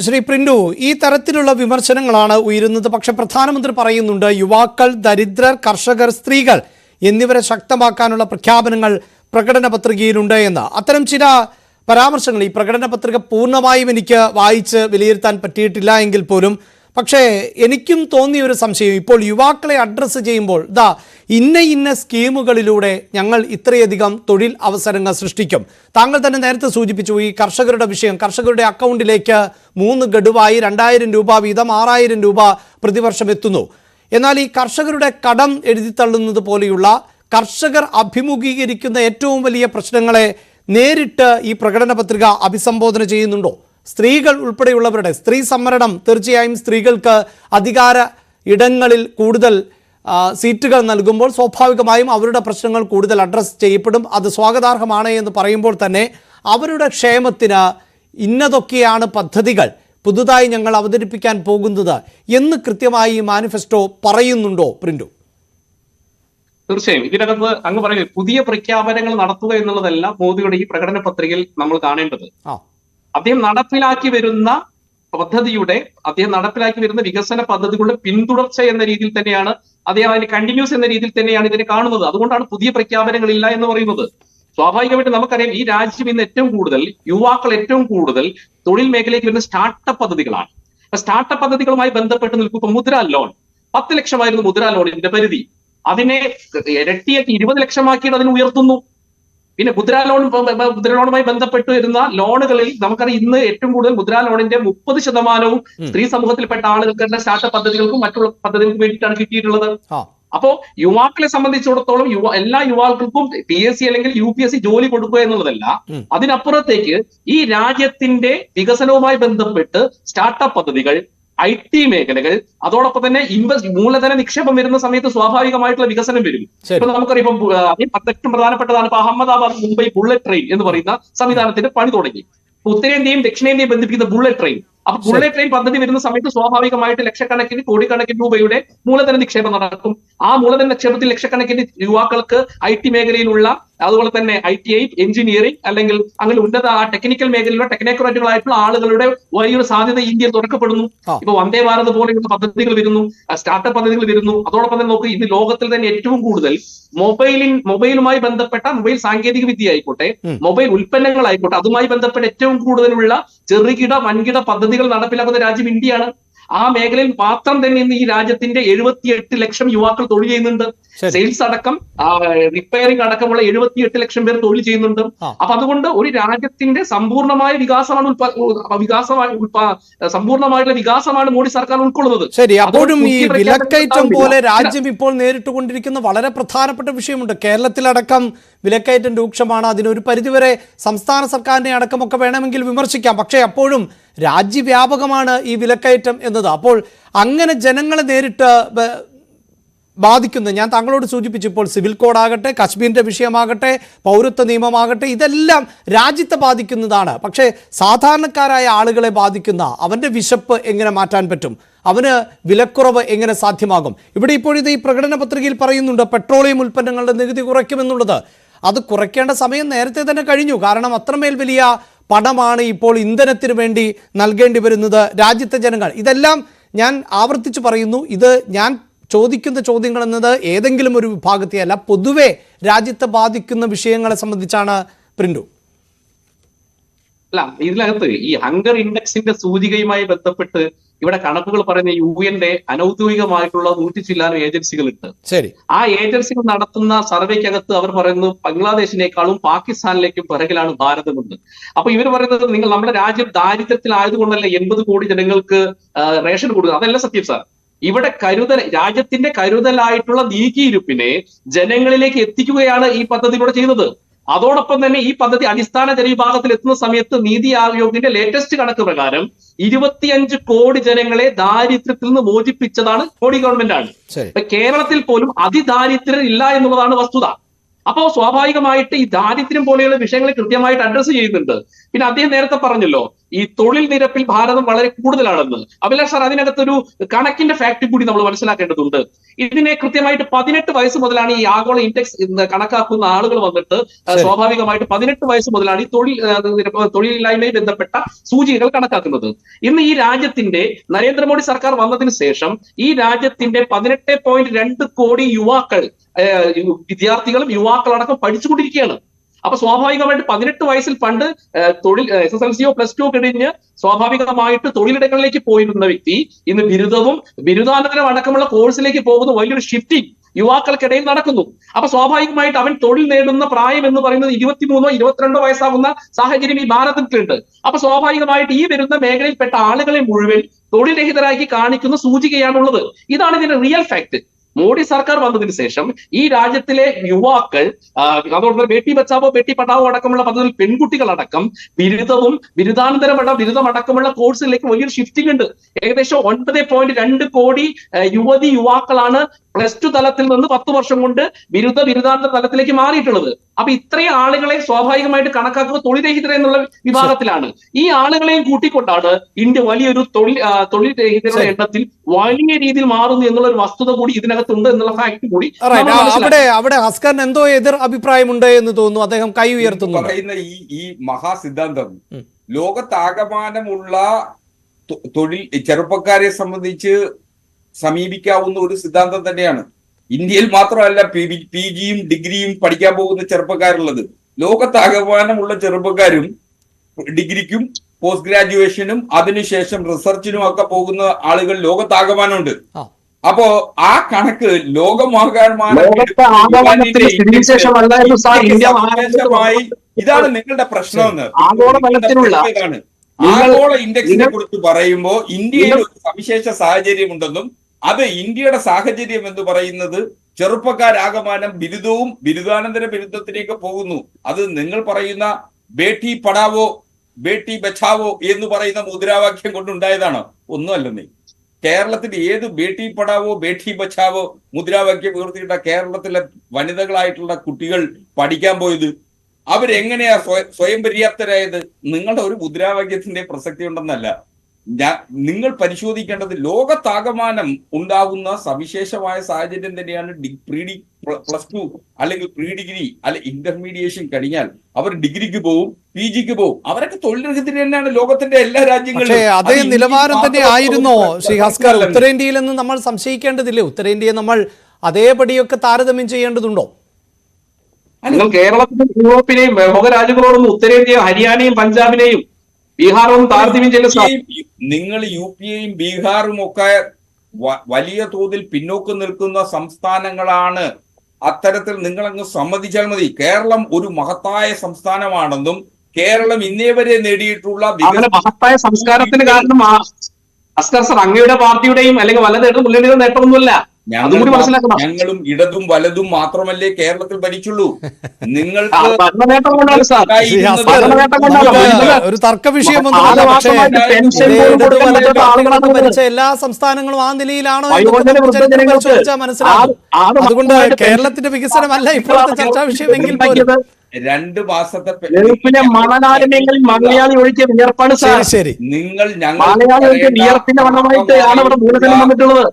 ശ്രീ പ്രിന്റു, ഈ തരത്തിലുള്ള വിമർശനങ്ങളാണ് ഉയരുന്നത്. പക്ഷെ പ്രധാനമന്ത്രി പറയുന്നുണ്ട് യുവാക്കൾ, ദരിദ്രർ, കർഷകർ, സ്ത്രീകൾ എന്നിവരെ ശക്തമാക്കാനുള്ള പ്രഖ്യാപനങ്ങൾ പ്രകടന പത്രികയിലുണ്ട് എന്ന്. അത്തരം ചില പരാമർശങ്ങൾ, ഈ പ്രകടന പത്രിക പൂർണ്ണമായും എനിക്ക് വായിച്ച് വിലയിരുത്താൻ പറ്റിയിട്ടില്ല എങ്കിൽ പോലും, പക്ഷേ എനിക്കും തോന്നിയ ഒരു സംശയം, ഇപ്പോൾ യുവാക്കളെ അഡ്രസ്സ് ചെയ്യുമ്പോൾ ഇന്ന സ്കീമുകളിലൂടെ ഞങ്ങൾ ഇത്രയധികം തൊഴിൽ അവസരങ്ങൾ സൃഷ്ടിക്കും. താങ്കൾ തന്നെ നേരത്തെ സൂചിപ്പിച്ചു ഈ കർഷകരുടെ വിഷയം. കർഷകരുടെ അക്കൗണ്ടിലേക്ക് 3 ഗഡുവായി 2000 രൂപ വീതം 6000 രൂപ പ്രതിവർഷം എത്തുന്നു. എന്നാൽ ഈ കർഷകരുടെ കടം എഴുതിത്തള്ളുന്നത് പോലെയുള്ള കർഷകർ അഭിമുഖീകരിക്കുന്ന ഏറ്റവും വലിയ പ്രശ്നങ്ങളെ നേരിട്ട് ഈ പ്രകടന പത്രിക അഭിസംബോധന ചെയ്യുന്നുണ്ടോ? സ്ത്രീകൾ ഉൾപ്പെടെയുള്ളവരുടെ സ്ത്രീ സംവരണം, തീർച്ചയായും സ്ത്രീകൾക്ക് അധികാര ഇടങ്ങളിൽ കൂടുതൽ സീറ്റുകൾ നൽകുമ്പോൾ സ്വാഭാവികമായും അവരുടെ പ്രശ്നങ്ങൾ കൂടുതൽ അഡ്രസ്സ് ചെയ്യപ്പെടും. അത് സ്വാഗതാർഹമാണ് എന്ന് പറയുമ്പോൾ തന്നെ അവരുടെ ക്ഷേമത്തിന് ഇന്നതൊക്കെയാണ് പദ്ധതികൾ പുതുതായി ഞങ്ങൾ അവതരിപ്പിക്കാൻ പോകുന്നത് എന്ന് കൃത്യമായി ഈ മാനിഫെസ്റ്റോ പറയുന്നുണ്ടോ പ്രിന്റു? തീർച്ചയായും ഇതിനകത്ത് അങ്ങ് പറയുന്നത് പുതിയ പ്രഖ്യാപനങ്ങൾ നടത്തുക എന്നുള്ളതല്ല മോദിയുടെ ഈ പ്രകടന പത്രികയിൽ നമ്മൾ കാണേണ്ടത്. അദ്ദേഹം നടപ്പിലാക്കി വരുന്ന വികസന പദ്ധതികളുടെ പിന്തുടർച്ച എന്ന രീതിയിൽ തന്നെയാണ് അദ്ദേഹം അതിന് കണ്ടിന്യൂസ് എന്ന രീതിയിൽ തന്നെയാണ് ഇതിനെ കാണുന്നത്. അതുകൊണ്ടാണ് പുതിയ പ്രഖ്യാപനങ്ങളില്ല എന്ന് പറയുന്നത്. സ്വാഭാവികമായിട്ട് നമുക്കറിയാം ഈ രാജ്യം ഇന്ന് യുവാക്കൾ ഏറ്റവും കൂടുതൽ തൊഴിൽ മേഖലയ്ക്ക് വരുന്ന സ്റ്റാർട്ടപ്പ് പദ്ധതികളാണ്. സ്റ്റാർട്ടപ്പ് പദ്ധതികളുമായി ബന്ധപ്പെട്ട് നിൽക്കുമ്പോൾ മുദ്രാ ലോൺ 10 ലക്ഷമായിരുന്നു മുദ്രാ ലോണിന്റെ പരിധി. അതിനെ ഇരട്ടിയാക്കി 20 ലക്ഷമാക്കിയിട്ട് അതിന് ഉയർത്തുന്നു. പിന്നെ മുദ്രാ ലോണുമായി ബന്ധപ്പെട്ട് വരുന്ന ലോണുകളിൽ നമുക്കറിയാം ഇന്ന് ഏറ്റവും കൂടുതൽ മുദ്രാ ലോണിന്റെ 30% സ്ത്രീ സമൂഹത്തിൽപ്പെട്ട ആളുകൾക്ക് സ്റ്റാർട്ടപ്പ് പദ്ധതികൾക്കും മറ്റുള്ള പദ്ധതികൾക്കും വേണ്ടിയിട്ടാണ് കിട്ടിയിട്ടുള്ളത്. അപ്പോ യുവാക്കളെ സംബന്ധിച്ചിടത്തോളം എല്ലാ യുവാക്കൾക്കും PSC അല്ലെങ്കിൽ UPSC ജോലി കൊടുക്കുക എന്നുള്ളതല്ല, അതിനപ്പുറത്തേക്ക് ഈ രാജ്യത്തിന്റെ വികസനവുമായി ബന്ധപ്പെട്ട് സ്റ്റാർട്ടപ്പ് പദ്ധതികൾ, IT മേഖലകൾ, അതോടൊപ്പം തന്നെ മൂലധന നിക്ഷേപം വരുന്ന സമയത്ത് സ്വാഭാവികമായിട്ടുള്ള വികസനം വരും. ഇപ്പൊ നമുക്കറിയാം ഏറ്റവും പ്രധാനപ്പെട്ടതാണ് ഇപ്പൊ അഹമ്മദാബാദ് മുംബൈ ബുള്ളറ്റ് ട്രെയിൻ എന്ന് പറയുന്ന സംവിധാനത്തിന്റെ പണി തുടങ്ങി. ഉത്തരേന്ത്യയും ദക്ഷിണേന്ത്യയും ബന്ധിപ്പിക്കുന്ന ബുള്ളറ്റ് ട്രെയിൻ. അപ്പൊ ബുള്ളറ്റ് ട്രെയിൻ പദ്ധതി വരുന്ന സമയത്ത് സ്വാഭാവികമായിട്ട് ലക്ഷക്കണക്കിന് കോടിക്കണക്കിന് രൂപയുടെ മൂലധന നിക്ഷേപം നടക്കും. ആ മൂലധന നിക്ഷേപത്തിൽ ലക്ഷക്കണക്കിന് യുവാക്കൾക്ക് IT മേഖലയിലുള്ള, അതുപോലെ തന്നെ ITI, എഞ്ചിനീയറിംഗ് അല്ലെങ്കിൽ അങ്ങനെ ഉന്നത ടെക്നിക്കൽ മേഖലയിലുള്ള ടെക്നോക്രാറ്റുകളായിട്ടുള്ള ആളുകളുടെ വലിയൊരു സാധ്യത ഇന്ത്യയിൽ തുറക്കപ്പെടുന്നു. ഇപ്പൊ വന്ദേ ഭാരത് പോലെയുള്ള പദ്ധതികൾ വരുന്നു, സ്റ്റാർട്ടപ്പ് പദ്ധതികൾ വരുന്നു. അതോടൊപ്പം തന്നെ നോക്കൂ, ഇന്ന് ലോകത്തിൽ തന്നെ ഏറ്റവും കൂടുതൽ മൊബൈലുമായി ബന്ധപ്പെട്ട മൊബൈൽ സാങ്കേതിക വിദ്യ ആയിക്കോട്ടെ, മൊബൈൽ ഉൽപ്പന്നങ്ങളായിക്കോട്ടെ, അതുമായി ബന്ധപ്പെട്ട ഏറ്റവും കൂടുതലുള്ള ചെറുകിട വൻകിട പദ്ധതികൾ നടപ്പിലാക്കുന്ന രാജ്യം ഇന്ത്യയാണ്. ആ മേഖലയിൽ മാത്രം തന്നെ ഇന്ന് ഈ രാജ്യത്തിന്റെ 78 ലക്ഷം യുവാക്കൾ തൊഴിൽ ചെയ്യുന്നുണ്ട്. സെയിൽസ് അടക്കം റിപ്പയറിംഗ് അടക്കമുള്ള 78 ലക്ഷം പേർ തൊഴിൽ ചെയ്യുന്നുണ്ട്. അപ്പൊ അതുകൊണ്ട് ഒരു രാജ്യത്തിന്റെ സമ്പൂർണ്ണമായ വികാസമാണ് മോഡി സർക്കാർ ഉൾക്കൊള്ളുന്നത്. ശരി, അപ്പോഴും ഈ വിലക്കയറ്റം പോലെ രാജ്യം ഇപ്പോൾ നേരിട്ടുകൊണ്ടിരിക്കുന്ന വളരെ പ്രധാനപ്പെട്ട വിഷയമുണ്ട്. കേരളത്തിലടക്കം വിലക്കയറ്റം രൂക്ഷമാണ്. അതിനൊരു പരിധിവരെ സംസ്ഥാന സർക്കാരിനെ അടക്കമൊക്കെ വേണമെങ്കിൽ വിമർശിക്കാം. പക്ഷേ അപ്പോഴും രാജ്യവ്യാപകമാണ് ഈ വിലക്കയറ്റം എന്നത്. അപ്പോൾ അങ്ങനെ ജനങ്ങളെ നേരിട്ട് ബാധിക്കുന്നത്, ഞാൻ താങ്കളോട് സൂചിപ്പിച്ചു, ഇപ്പോൾ സിവിൽ കോഡാകട്ടെ, കശ്മീരിൻ്റെ വിഷയമാകട്ടെ, പൗരത്വ നിയമമാകട്ടെ, ഇതെല്ലാം രാജ്യത്തെ ബാധിക്കുന്നതാണ്. പക്ഷേ സാധാരണക്കാരായ ആളുകളെ ബാധിക്കുന്ന അവൻ്റെ വിശപ്പ് എങ്ങനെ മാറ്റാൻ പറ്റും? അവന് വിലക്കുറവ് എങ്ങനെ സാധ്യമാകും? ഇവിടെ ഇപ്പോഴിത് ഈ പ്രകടന പത്രികയിൽ പറയുന്നുണ്ട് പെട്രോളിയം ഉൽപ്പന്നങ്ങളുടെ നികുതി കുറയ്ക്കുമെന്നുള്ളത്. അത് കുറയ്ക്കേണ്ട സമയം നേരത്തെ തന്നെ കഴിഞ്ഞു. കാരണം അത്രമേൽ വലിയ പണമാണ് ഇപ്പോൾ ഇന്ധനത്തിന് വേണ്ടി നൽകേണ്ടി വരുന്നത് രാജ്യത്തെ ജനങ്ങൾ. ഇതെല്ലാം ഞാൻ ആവർത്തിച്ച് പറയുന്നു, ഇത് ഞാൻ ചോദിക്കുന്ന ചോദ്യങ്ങൾ എന്നത് ഏതെങ്കിലും ഒരു വിഭാഗത്തെയല്ല, പൊതുവെ രാജ്യത്തെ ബാധിക്കുന്ന വിഷയങ്ങളെ സംബന്ധിച്ചാണ്. പ്രിന്റു, അല്ല, ഇതിനകത്ത് ഈ ഹങ്കർ ഇൻഡെക്സിന്റെ സൂചികയുമായി ബന്ധപ്പെട്ട് ഇവിടെ കണക്കുകൾ പറയുന്ന UN അനൌദ്യോഗികമായിട്ടുള്ള 100 ചില്ലാനും ഏജൻസികളുണ്ട്. ശരി, ആ ഏജൻസികൾ നടത്തുന്ന സർവേക്കകത്ത് അവർ പറയുന്നത് ബംഗ്ലാദേശിനേക്കാളും പാകിസ്ഥാനിലേക്കും പിറകിലാണ് ഭാരതമെന്ന്. അപ്പൊ ഇവർ പറയുന്നത് നമ്മുടെ രാജ്യം ദാരിദ്ര്യത്തിലായതുകൊണ്ടല്ല 80 കോടി ജനങ്ങൾക്ക് റേഷൻ കൊടുക്കുന്നത്. അതല്ല സത്യം സാർ. ഇവിടെ രാജ്യത്തിന്റെ കരുതലായിട്ടുള്ള നീക്കിയിരുപ്പിനെ ജനങ്ങളിലേക്ക് എത്തിക്കുകയാണ് ഈ പദ്ധതിയിലൂടെ ചെയ്യുന്നത്. അതോടൊപ്പം തന്നെ ഈ പദ്ധതി അടിസ്ഥാന ജനവിഭാഗത്തിൽ എത്തുന്ന സമയത്ത് നീതി ആയോഗിന്റെ ലേറ്റസ്റ്റ് കണക്ക് പ്രകാരം 25 കോടി ജനങ്ങളെ ദാരിദ്ര്യത്തിൽ നിന്ന് മോചിപ്പിച്ചതാണ് മോഡി ഗവൺമെന്റ് ആണ്. കേരളത്തിൽ പോലും അതിദാരിദ്ര്യം ഇല്ല എന്നുള്ളതാണ് വസ്തുത. അപ്പോൾ സ്വാഭാവികമായിട്ട് ഈ ദാരിദ്ര്യം പോലെയുള്ള വിഷയങ്ങളെ കൃത്യമായിട്ട് അഡ്രസ് ചെയ്യുന്നുണ്ട്. പിന്നെ അദ്ദേഹം നേരത്തെ പറഞ്ഞല്ലോ ഈ തൊഴിൽ നിരപ്പിൽ ഭാരതം വളരെ കൂടുതലാണെന്ന്. അഭിലാഷ് സാർ, അതിനകത്തൊരു കണക്കിന്റെ ഫാക്ട് കൂടി നമ്മൾ മനസ്സിലാക്കേണ്ടതുണ്ട്. ഇതിനെ കൃത്യമായിട്ട് 18 വയസ്സ് മുതലാണ് ഈ ആഗോള ഇൻഡെക്സ് കണക്കാക്കുന്ന ആളുകൾ വന്നിട്ട് സ്വാഭാവികമായിട്ട് 18 വയസ്സ് മുതലാണ് ഈ തൊഴിലില്ലായ്മയെ ബന്ധപ്പെട്ട സൂചികകൾ കണക്കാക്കുന്നത്. ഇന്ന് ഈ രാജ്യത്തിന്റെ നരേന്ദ്രമോദി സർക്കാർ വന്നതിന് ശേഷം ഈ രാജ്യത്തിന്റെ 18.2 കോടി യുവാക്കൾ, വിദ്യാർത്ഥികളും യുവാക്കളടക്കം പഠിച്ചുകൊണ്ടിരിക്കുകയാണ്. അപ്പൊ സ്വാഭാവികമായിട്ട് 18 വയസ്സിൽ പണ്ട് SSLC +2 കഴിഞ്ഞ് സ്വാഭാവികമായിട്ട് തൊഴിലിടങ്ങളിലേക്ക് പോയിരുന്ന വ്യക്തി ഇന്ന് ബിരുദവും ബിരുദാനന്തരം അടക്കമുള്ള കോഴ്സിലേക്ക് പോകുന്ന വലിയൊരു ഷിഫ്റ്റിംഗ് യുവാക്കൾക്കിടയിൽ നടക്കുന്നു. അപ്പൊ സ്വാഭാവികമായിട്ട് അവൻ തൊഴിൽ നേടുന്ന പ്രായം എന്ന് പറയുന്നത് 23 22 വയസ്സാകുന്ന സാഹചര്യം ഈ ഭാരതത്തിലുണ്ട്. അപ്പൊ സ്വാഭാവികമായിട്ട് ഈ വരുന്ന മേഖലയിൽപ്പെട്ട ആളുകളെ മുഴുവൻ തൊഴിൽ രഹിതരാക്കി കാണിക്കുന്ന സൂചികയാണുള്ളത്. ഇതാണ് ഇതിന്റെ റിയൽ ഫാക്ട്. മോഡി സർക്കാർ വന്നതിന് ശേഷം ഈ രാജ്യത്തിലെ യുവാക്കൾ, അതോടൊപ്പം ബേട്ടി ബച്ചാവോ ബേട്ടി പഠാവോ അടക്കമുള്ള പദ്ധതിയിൽ പെൺകുട്ടികളടക്കം ബിരുദവും ബിരുദം അടക്കമുള്ള കോഴ്സുകളിലേക്ക് വലിയൊരു ഷിഫ്റ്റിംഗ് ഉണ്ട്. ഏകദേശം 9.2 കോടി യുവാക്കളാണ് +2 തലത്തിൽ നിന്ന് 10 വർഷം കൊണ്ട് ബിരുദാനന്തര തലത്തിലേക്ക് മാറിയിട്ടുള്ളത്. അപ്പൊ ഇത്രയും ആളുകളെ സ്വാഭാവികമായിട്ട് കണക്കാക്കുന്നത് തൊഴിൽ രഹിതർ എന്നുള്ള വിഭാഗത്തിലാണ്. ഈ ആളുകളെയും കൂട്ടിക്കൊണ്ടാണ് ഇന്ത്യ വലിയൊരു തൊഴിൽ രഹിതരുടെ എണ്ണത്തിൽ വലിയ രീതിയിൽ മാറുന്നു എന്നുള്ള ഒരു വസ്തുത കൂടി ഇതിനകത്തുണ്ട് എന്നുള്ള ഫാക്ട് കൂടി. അവിടെ ഹസ്കറിന് എന്തോ എതിർ അഭിപ്രായമുണ്ട് എന്ന് തോന്നുന്നു. അദ്ദേഹം കൈ ഉയർത്തുന്നു. പറയുന്ന ഈ മഹാസിദ്ധാന്തം ലോകത്താകമാനമുള്ള ചെറുപ്പക്കാരെ സംബന്ധിച്ച് സമീപിക്കാവുന്ന ഒരു സിദ്ധാന്തം തന്നെയാണ്. ഇന്ത്യയിൽ മാത്രമല്ല PGയും ഡിഗ്രിയും പഠിക്കാൻ പോകുന്ന ചെറുപ്പക്കാരുള്ളത്. ലോകത്താകമാനമുള്ള ചെറുപ്പക്കാരും ഡിഗ്രിക്കും പോസ്റ്റ് ഗ്രാജുവേഷനും അതിനുശേഷം റിസർച്ചിനും ഒക്കെ പോകുന്ന ആളുകൾ ലോകത്താകമാനമുണ്ട്. അപ്പോ ആ കണക്ക് ഇതാണ് നിങ്ങളുടെ പ്രശ്നമെന്ന്. ആഗോള ഇൻഡെക്സിനെ കുറിച്ച് പറയുമ്പോൾ ഇന്ത്യയിൽ ഒരു സവിശേഷ സാഹചര്യമുണ്ടെന്നും അത് ഇന്ത്യയുടെ സാഹചര്യം എന്ന് പറയുന്നത് ചെറുപ്പക്കാരാകമാനം ബിരുദവും ബിരുദാനന്തര ബിരുദത്തിലേക്ക് പോകുന്നു. അത് നിങ്ങൾ പറയുന്ന ബേട്ടി പഠാവോ ബേട്ടി ബച്ചാവോ എന്ന് പറയുന്ന മുദ്രാവാക്യം കൊണ്ടുണ്ടായതാണോ? ഒന്നുമല്ലെന്നേ. കേരളത്തിൽ ഏത് ബേട്ടി പഠാവോ ബേട്ടി ബച്ചാവോ മുദ്രാവാക്യം ഉയർത്തിയിട്ട കേരളത്തിലെ വനിതകളായിട്ടുള്ള കുട്ടികൾ പഠിക്കാൻ പോയത്? അവരെങ്ങനെയാ സ്വയം പര്യാപ്തരായത്? നിങ്ങളുടെ ഒരു മുദ്രാവാക്യത്തിന്റെ പ്രസക്തി ഉണ്ടെന്നല്ല. നിങ്ങൾ പരിശോധിക്കേണ്ടത് ലോകത്താകമാനം ഉണ്ടാകുന്ന സവിശേഷമായ സാഹചര്യം തന്നെയാണ്. +2 അല്ലെങ്കിൽ പ്രീ ഡിഗ്രി അല്ലെങ്കിൽ ഇന്റർമീഡിയേഷൻ കഴിഞ്ഞാൽ അവർ ഡിഗ്രിക്ക് പോവും, PGക്ക് പോവും. അവരൊക്കെ തൊഴിൽ രഹിതർ തന്നെയാണ് ലോകത്തിന്റെ എല്ലാ രാജ്യങ്ങളിലും. അതേ നിലവാരം തന്നെ ആയിരുന്നോ ശ്രീ ഹസ്കർ? ഉത്തരേന്ത്യയിൽ നിന്ന് നമ്മൾ സംശയിക്കേണ്ടതില്ലേ? ഉത്തരേന്ത്യയെ നമ്മൾ അതേപടിയൊക്കെ താരതമ്യം ചെയ്യേണ്ടതുണ്ടോ? നിങ്ങൾ കേരളത്തിലും യൂറോപ്പിനെയും ലോകരാജ്യങ്ങളോടൊന്നും ഉത്തരേന്ത്യയും ഹരിയാനയും പഞ്ചാബിനെയും ബീഹാറും താരതമ്യം ചെയ്യുന്ന നിങ്ങൾ UPയെയും ബീഹാറും ഒക്കെ വലിയ തോതിൽ പിന്നോക്കം നിൽക്കുന്ന സംസ്ഥാനങ്ങളാണ്. അത്തരത്തിൽ നിങ്ങളങ്ങ് സമ്മതിച്ചാൽ മതി. കേരളം ഒരു മഹത്തായ സംസ്ഥാനമാണെന്നും കേരളം ഇന്നേ വരെ നേടിയിട്ടുള്ള മഹത്തായ സംസ്കാരത്തിന് കാരണം അസ്കർ സർ അങ്ങയുടെ പാർട്ടിയുടെയും അല്ലെങ്കിൽ വലതും മുന്നണിയുടെ നേട്ടമൊന്നുമല്ല. ഞങ്ങളും ഇടതും വലതും മാത്രമല്ലേ കേരളത്തിൽ ഭരിച്ചുള്ളൂ. നിങ്ങൾക്ക് ഒരു തർക്ക വിഷയമൊന്നും ഭരിച്ച എല്ലാ സംസ്ഥാനങ്ങളും ആ നിലയിലാണോ ചോദിച്ചാൽ മനസ്സിലാവും. അതുകൊണ്ട് കേരളത്തിന്റെ വികസനമല്ല ഇപ്പോഴത്തെ ചർച്ചാ വിഷയമെങ്കിൽ പോലും 2 മാസത്തെ മലയാളി ഒഴിച്ച് വിയർപ്പാണ് ശരി. നിങ്ങൾ വിയർപ്പിന്റെ ഫലമായിട്ടാണ് ഇവിടെ മൂലധനം വന്നിട്ടുള്ളത്.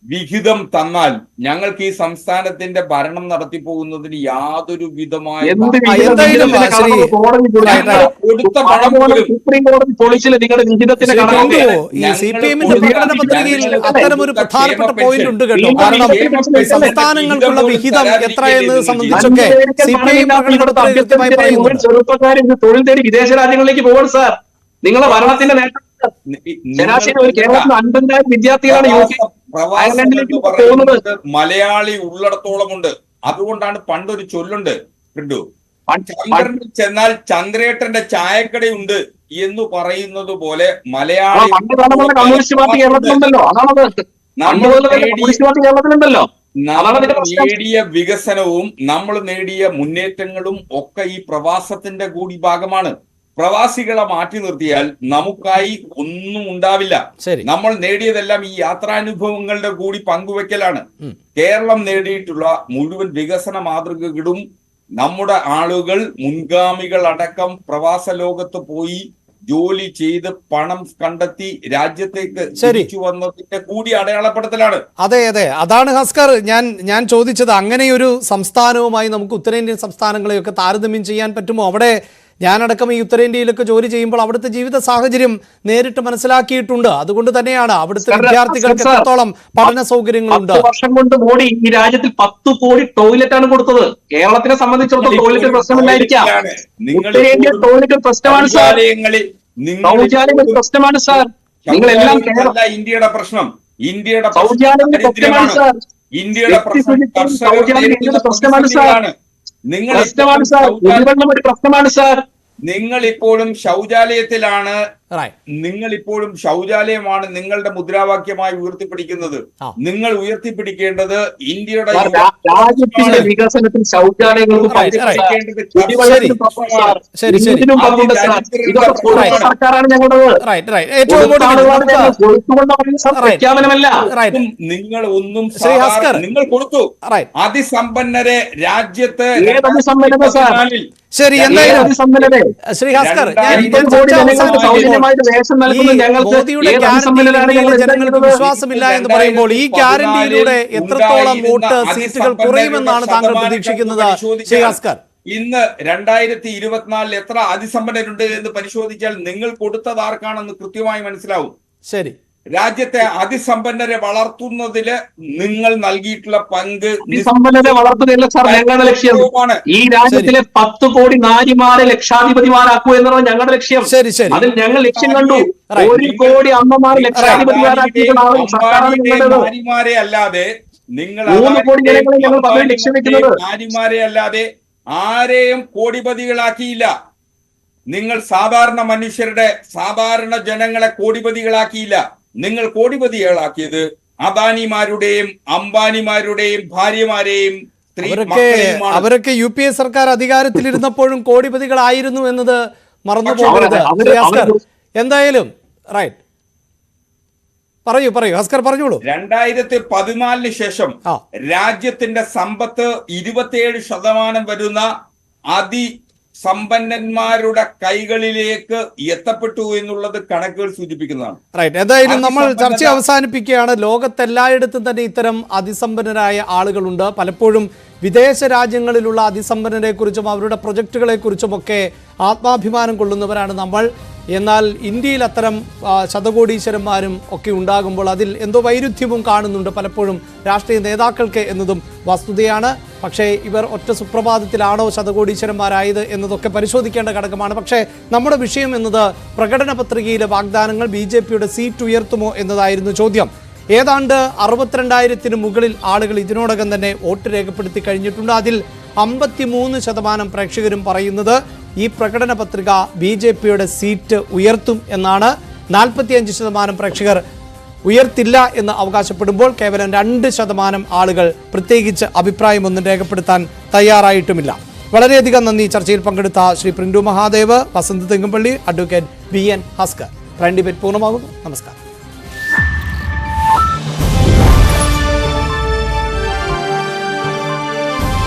വിഹിതം തന്നാൽ ഞങ്ങൾക്ക് ഈ സംസ്ഥാനത്തിന്റെ ഭരണം നടത്തി പോകുന്നതിന് യാതൊരു വിധമായ കൊടുത്ത പണം സുപ്രീം കോടതി പൊളിച്ചില്ല നിങ്ങളുടെ വിഹിതത്തിന്റെ CPMന്റെ പ്രകടന പത്രികയിൽ അത്തരമൊരു പ്രധാനപ്പെട്ട പോയിന്റ് ഉണ്ട് കേട്ടോ. കാരണം സംസ്ഥാനങ്ങൾക്കുള്ള വിഹിതം എത്രയെന്ന് സംബന്ധിച്ചൊക്കെ CPM കൃത്യമായി പറയുന്നു. ചെറുപ്പക്കാർ തൊഴിൽ തേടി വിദേശ രാജ്യങ്ങളിലേക്ക് പോകണം സാർ. നിങ്ങളുടെ ഭരണത്തിന്റെ നേട്ടം ശരാശരി കേരളത്തിൽ 50,000 വിദ്യാർത്ഥികളാണ് മലയാളി ഉള്ളിടത്തോളമുണ്ട്. അതുകൊണ്ടാണ് പണ്ടൊരു ചൊല്ലുണ്ട് ചന്ദ്രനിൽ ചെന്നാൽ ചന്ദ്രേട്ടന്റെ ചായക്കടയുണ്ട് എന്ന് പറയുന്നത് പോലെ മലയാളി നേടിയ വികസനവും നമ്മൾ നേടിയ മുന്നേറ്റങ്ങളും ഒക്കെ ഈ പ്രവാസത്തിന്റെ കൂടി ഭാഗമാണ്. പ്രവാസികളെ മാറ്റി നിർത്തിയാൽ നമുക്കായി ഒന്നും ഉണ്ടാവില്ല. നമ്മൾ നേടിയതെല്ലാം ഈ യാത്രാനുഭവങ്ങളുടെ കൂടി പങ്കുവെക്കലാണ്. കേരളം നേടിയിട്ടുള്ള മുഴുവൻ വികസന മാതൃകകളും നമ്മുടെ ആളുകൾ മുൻഗാമികൾ അടക്കം പ്രവാസ ലോകത്ത് പോയി ജോലി ചെയ്ത് പണം കണ്ടെത്തി രാജ്യത്തേക്ക് തിരിച്ചു വന്നതിന്റെ കൂടി അടയാളപ്പെടുത്തലാണ്. അതെ അതെ, അതാണ് ഹസ്കർ ഞാൻ ചോദിച്ചത്. അങ്ങനെയൊരു സംസ്ഥാനവുമായി നമുക്ക് ഉത്തരേന്ത്യൻ സംസ്ഥാനങ്ങളെയൊക്കെ താരതമ്യം ചെയ്യാൻ പറ്റുമോ? അവിടെ ഞാനടക്കം ഈ ഉത്തരേന്ത്യയിലൊക്കെ ജോലി ചെയ്യുമ്പോൾ അവിടുത്തെ ജീവിത സാഹചര്യം നേരിട്ട് മനസ്സിലാക്കിയിട്ടുണ്ട്. അതുകൊണ്ട് തന്നെയാണ് അവിടുത്തെ വിദ്യാർത്ഥികൾക്ക് എത്രത്തോളം പഠന സൗകര്യങ്ങളുണ്ട്. 10 വർഷം കൊണ്ട് മോഡി ഈ രാജ്യത്തിൽ 10 കോടി ടോയ്ലറ്റ് ആണ് കൊടുത്തത്. കേരളത്തിനെ സംബന്ധിച്ചിടത്തോളം ടോയ്ലറ്റ് പ്രശ്നമില്ലായിരിക്കാം. ഉത്തരേന്ത്യ ടോയ്ലറ്റ് പ്രശ്നമാണ് സാർ. പ്രശ്നമാണ് സാർ. നിങ്ങളെല്ലാം ഇന്ത്യയുടെ പ്രശ്നം, ഇന്ത്യയുടെ പ്രശ്നമാണ് സാർ. ഇന്ത്യയുടെ പ്രശ്നമാണ് സാർ. നിങ്ങൾ പ്രശ്നമാണ് സാർ. കുടിവെള്ളം ഒരു പ്രശ്നമാണ് സാർ. നിങ്ങൾ ഇപ്പോഴും ശൗചാലയത്തിലാണ്. Right. നിങ്ങൾ ഇപ്പോഴും ശൗചാലയമാണ് നിങ്ങളുടെ മുദ്രാവാക്യമായി ഉയർത്തിപ്പിടിക്കുന്നത്. നിങ്ങൾ ഉയർത്തിപ്പിടിക്കേണ്ടത് ഇന്ത്യയുടെ രാജ്യത്തിന്റെ വികസനത്തിൽ ശൗചാലയങ്ങൾക്ക് സർക്കാരാണ് ഞങ്ങളുടേത്. നിങ്ങൾ ഒന്നും നിങ്ങൾ കൊടുത്തു അതിസമ്പന്നരെ രാജ്യത്ത്. ശരി, എന്തായാലും ശ്രീ ഹസ്കർ, മോദിയുടെ ഗ്യാരണ്ടിയിൽ ജനങ്ങൾക്ക് വിശ്വാസമില്ല എന്ന് പറയുമ്പോൾ ഈ ഗ്യാരണ്ടിയിലൂടെ എത്രത്തോളം വോട്ട് സീറ്റുകൾ കുറയുമെന്നാണ് താങ്കൾ പ്രതീക്ഷിക്കുന്നത് ശ്രീ ഹസ്കർ? ഇന്ന് 2024 എത്ര അതിസമ്പന്നരുണ്ട് എന്ന് പരിശോധിച്ചാൽ നിങ്ങൾ കൊടുത്തത് ആർക്കാണെന്ന് കൃത്യമായി മനസ്സിലാവും. ശരി, രാജ്യത്തെ അതിസമ്പന്നരെ വളർത്തുന്നതില് നിങ്ങൾ നൽകിയിട്ടുള്ള പങ്ക്. അതിസമ്പന്നരെ വളർത്തുകയല്ല സാർ ഞങ്ങളുടെ ലക്ഷ്യം. ഈ രാജ്യത്തിലെ 10 കോടി നാരിമാരെ ലക്ഷാധിപതിമാരാക്കുക എന്നുള്ളത് ഞങ്ങളുടെ ലക്ഷ്യം. ശരി ശരി, അതിൽ ഞങ്ങൾ ലക്ഷ്യം കണ്ടു. 1 കോടി അമ്മമാരെ ലക്ഷാധിപതിമാരെ അല്ലാതെ നിങ്ങൾ 3 കോടി ജനങ്ങളെ ഞങ്ങൾ ലക്ഷ്യം വെക്കുന്നത്. നാരിമാരെ അല്ലാതെ ആരെയും കോടിപതികളാക്കിയില്ല. നിങ്ങൾ സാധാരണ മനുഷ്യരുടെ സാധാരണ ജനങ്ങളെ കോടിപതികളാക്കിയില്ല. നിങ്ങൾ കോടിപതികളാക്കിയത് അദാനിമാരുടെയും അംബാനിമാരുടെയും ഭാര്യമാരെയും അവരൊക്കെ UPA സർക്കാർ അധികാരത്തിലിരുന്നപ്പോഴും കോടിപതികളായിരുന്നു എന്നത് മറന്നു പോകരുത്. എന്തായാലും റൈറ്റ്, പറയൂ ഹസ്കർ, പറഞ്ഞോളൂ. 2014 ശേഷം രാജ്യത്തിന്റെ സമ്പത്ത് 27% വരുന്ന സമ്പന്നന്മാരുടെ കൈകളിലേക്ക് എത്തപ്പെട്ടു എന്നുള്ളത് കണക്കുകൾ സൂചിപ്പിക്കുന്നതാണ്. റൈറ്റ്, എന്തായാലും നമ്മൾ ചർച്ച അവസാനിപ്പിക്കുകയാണ്. ലോകത്തെല്ലായിടത്തും തന്നെ ഇത്തരം അതിസമ്പന്നരായ ആളുകളുണ്ട്. പലപ്പോഴും വിദേശ രാജ്യങ്ങളിലുള്ള അതിസമ്പന്നരെ കുറിച്ചും അവരുടെ പ്രൊജക്ടുകളെ കുറിച്ചുമൊക്കെ ആത്മാഭിമാനം കൊള്ളുന്നവരാണ് നമ്മൾ. എന്നാൽ ഇന്ത്യയിൽ അത്തരം ശതകോടീശ്വരന്മാരും ഒക്കെ ഉണ്ടാകുമ്പോൾ അതിൽ എന്തോ വൈരുദ്ധ്യവും കാണുന്നുണ്ട് പലപ്പോഴും രാഷ്ട്രീയ നേതാക്കൾക്ക് എന്നതും വസ്തുതയാണ്. പക്ഷേ ഇവർ ഒറ്റ സുപ്രഭാതത്തിലാണോ ശതകോടീശ്വരന്മാരായത് എന്നതൊക്കെ പരിശോധിക്കേണ്ട ഘടകമാണ്. പക്ഷേ നമ്മുടെ വിഷയം എന്നത് പ്രകടന പത്രികയിലെ വാഗ്ദാനങ്ങൾ BJPയുടെ സീറ്റ് ഉയർത്തുമോ എന്നതായിരുന്നു ചോദ്യം. ഏതാണ്ട് 62,000-ന് മുകളിൽ ആളുകൾ ഇതിനോടകം തന്നെ വോട്ട് രേഖപ്പെടുത്തി കഴിഞ്ഞിട്ടുണ്ട്. അതിൽ 53% പ്രേക്ഷകരും പറയുന്നത് ഈ പ്രകടന പത്രിക BJPയുടെ സീറ്റ് ഉയർത്തും എന്നാണ്. 45% പ്രേക്ഷകർ ഉയർത്തില്ല എന്ന് അവകാശപ്പെടുമ്പോൾ കേവലം 2% ആളുകൾ പ്രത്യേകിച്ച് അഭിപ്രായമൊന്നും രേഖപ്പെടുത്താൻ തയ്യാറായിട്ടുമില്ല. വളരെയധികം നന്ദി ചർച്ചയിൽ പങ്കെടുത്ത Shri Printu Mahadev, Vasant Thengumpally, advocate BN Haskar. Prime debate പൂർണ്ണമാകുന്നു. നമസ്കാരം.